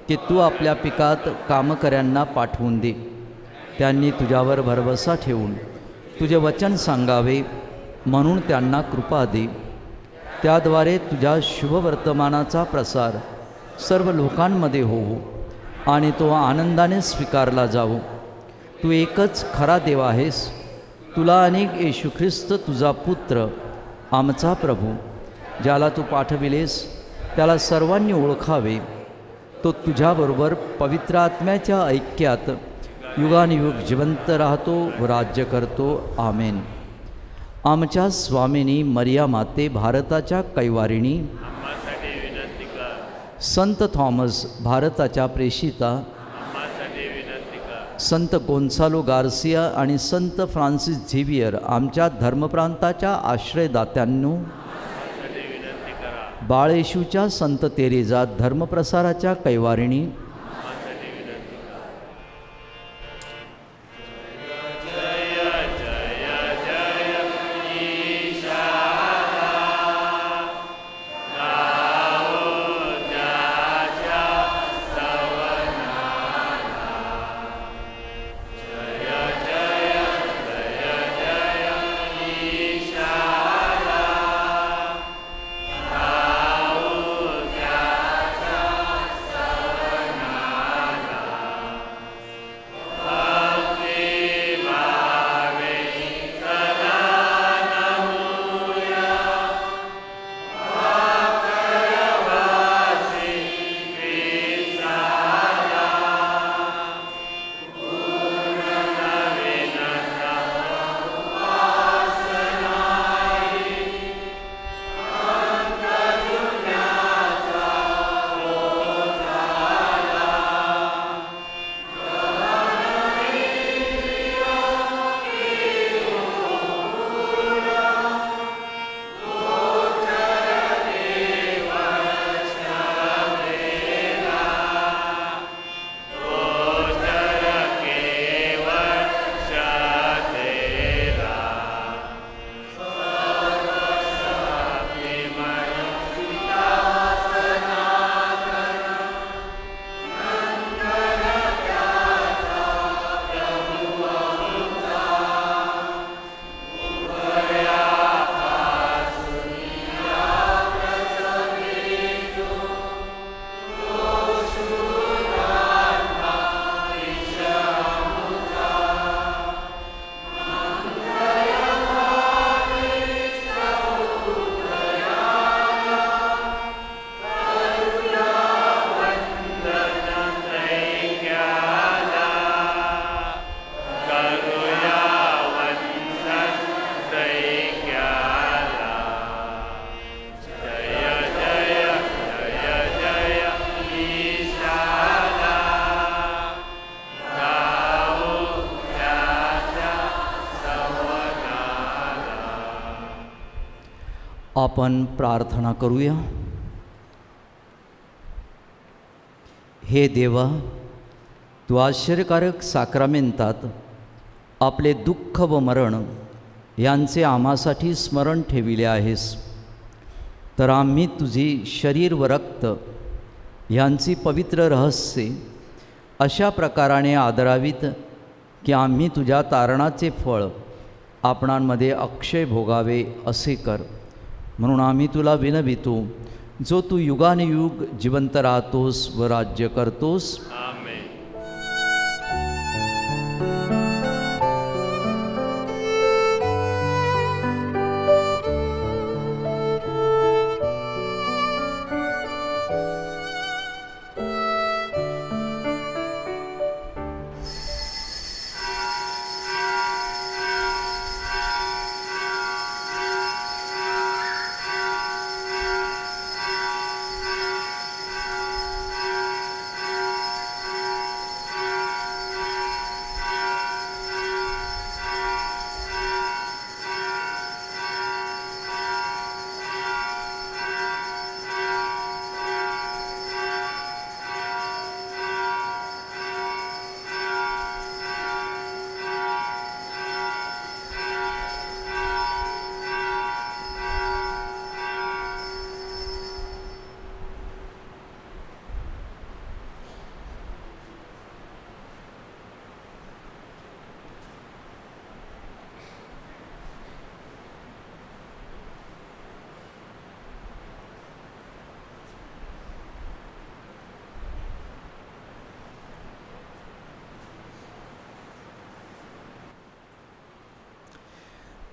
की तू आपल्या पिकात कामकऱ्यांना पाठवून दे. त्यांनी तुझ्यावर भरवसा ठेवून तुझे वचन सांगावे म्हणून त्यांना कृपा दे. त्याद्वारे तुझ्या शुभवर्तमानाचा प्रसार सर्व लोकांमध्ये होवो आणि तो आनंदाने स्वीकारला जावो. तू एकच खरा देव आहेस. तुला अनेक येशू ख्रिस्त तुझा पुत्र, आमचा प्रभू, ज्याला तू पाठविलेस त्याला सर्वांनी ओळखावे. तो तुझ्याबरोबर पवित्र आत्म्याच्या ऐक्यात युगानुयुग जिवंत राहतो व राज्य करतो. आमेन. आमच्या स्वामिनी मरिया माते, भारताच्या कैवारिणी, संत थॉमस, भारताच्या प्रेषिता, संत गोन्सालो गार्सिया आणि संत फ्रान्सिस झेवियर, आमच्या धर्मप्रांताच्या आश्रयदात्यांनो, बाळेशूच्या संत तेरेजा, धर्मप्रसाराच्या कैवारिणी, आपण प्रार्थना करूया. हे देवा, तू आश्चर्यकारक साक्रामेंतात आपले दुःख व मरण यांचे आम्हासाठी स्मरण ठेविले आहेस, तर आम्ही तुझी शरीर व रक्त यांची पवित्र रहस्ये अशा प्रकाराने आदरावीत की आम्ही तुझ्या तारणाचे फळ आपणांमध्ये अक्षय भोगावे असे कर. म्हणून आम्ही तुला विनवितो, जो तू युगानुयुग जिवंत राहतोस व राज्य करतोस.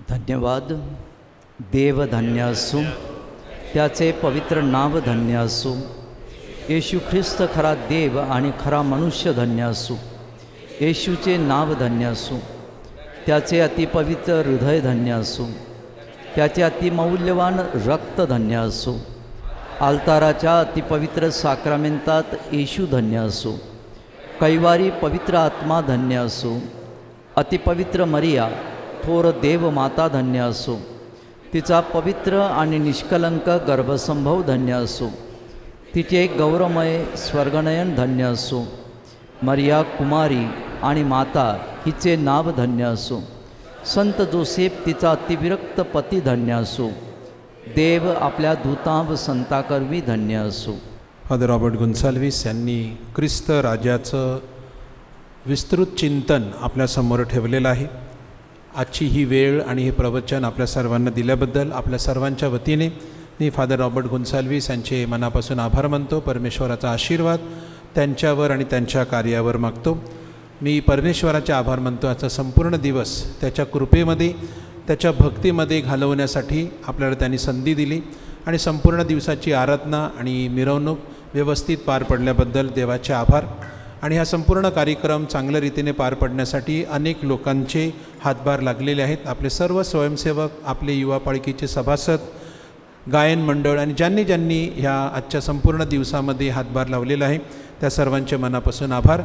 धन्यवाद. देव धन्य असो, त्याचे पवित्र नाव धन्य असो. येशू ख्रिस्त खरा देव आणि खरा मनुष्य धन्य असो. येशूचे नाव धन्य असो, त्याचे अतिपवित्र हृदय धन्य असो. त्याचे अतिमौल्यवान रक्त धन्य असो. आल्ताराच्या अतिपवित्र साक्रामेंतात येशू धन्य असो. कैवारी पवित्र आत्मा धन्य असो. अतिपवित्र मरिया थोर देव माता धन्य असो. तिचा पवित्र आणि निष्कलंक गर्भसंभव धन्य असो. तिचे गौरवमय स्वर्गनयन धन्य असो. मरिया कुमारी आणि माता हिचे नाव धन्य असो. संत जोसेफ तिचा अतिविरक्त पती धन्य असो. देव आपल्या दूतां व संताकरवी धन्य असो. फादर रॉबर्ट गोन्साल्विस यांनी ख्रिस्त राजाचं विस्तृत चिंतन आपल्यासमोर ठेवलेलं आहे. आजची ही वेळ आणि हे प्रवचन आपल्या सर्वांना दिल्याबद्दल आपल्या सर्वांच्या वतीने मी फादर रॉबर्ट गोन्साल्विस यांचे मनापासून आभार मानतो. परमेश्वराचा आशीर्वाद त्यांच्यावर आणि त्यांच्या कार्यावर मागतो. मी परमेश्वराचे आभार मानतो. आजचा संपूर्ण दिवस त्याच्या कृपेमध्ये, त्याच्या भक्तीमध्ये घालवण्यासाठी आपल्याला त्यांनी संधी दिली आणि संपूर्ण दिवसाची आराधना आणि मिरवणूक व्यवस्थित पार पडल्याबद्दल देवाचे आभार. आणि हा संपूर्ण कार्यक्रम चांगल्या रीतीने पार पडण्यासाठी अनेक लोकांचे हातभार लागलेले आहेत. आपले सर्व स्वयंसेवक, आपले युवा पालिकेचे सभासद, गायन मंडळ आणि ज्यांनी ज्यांनी ह्या आजच्या संपूर्ण दिवसामध्ये हातभार लावलेला आहे त्या सर्वांचे मनापासून आभार.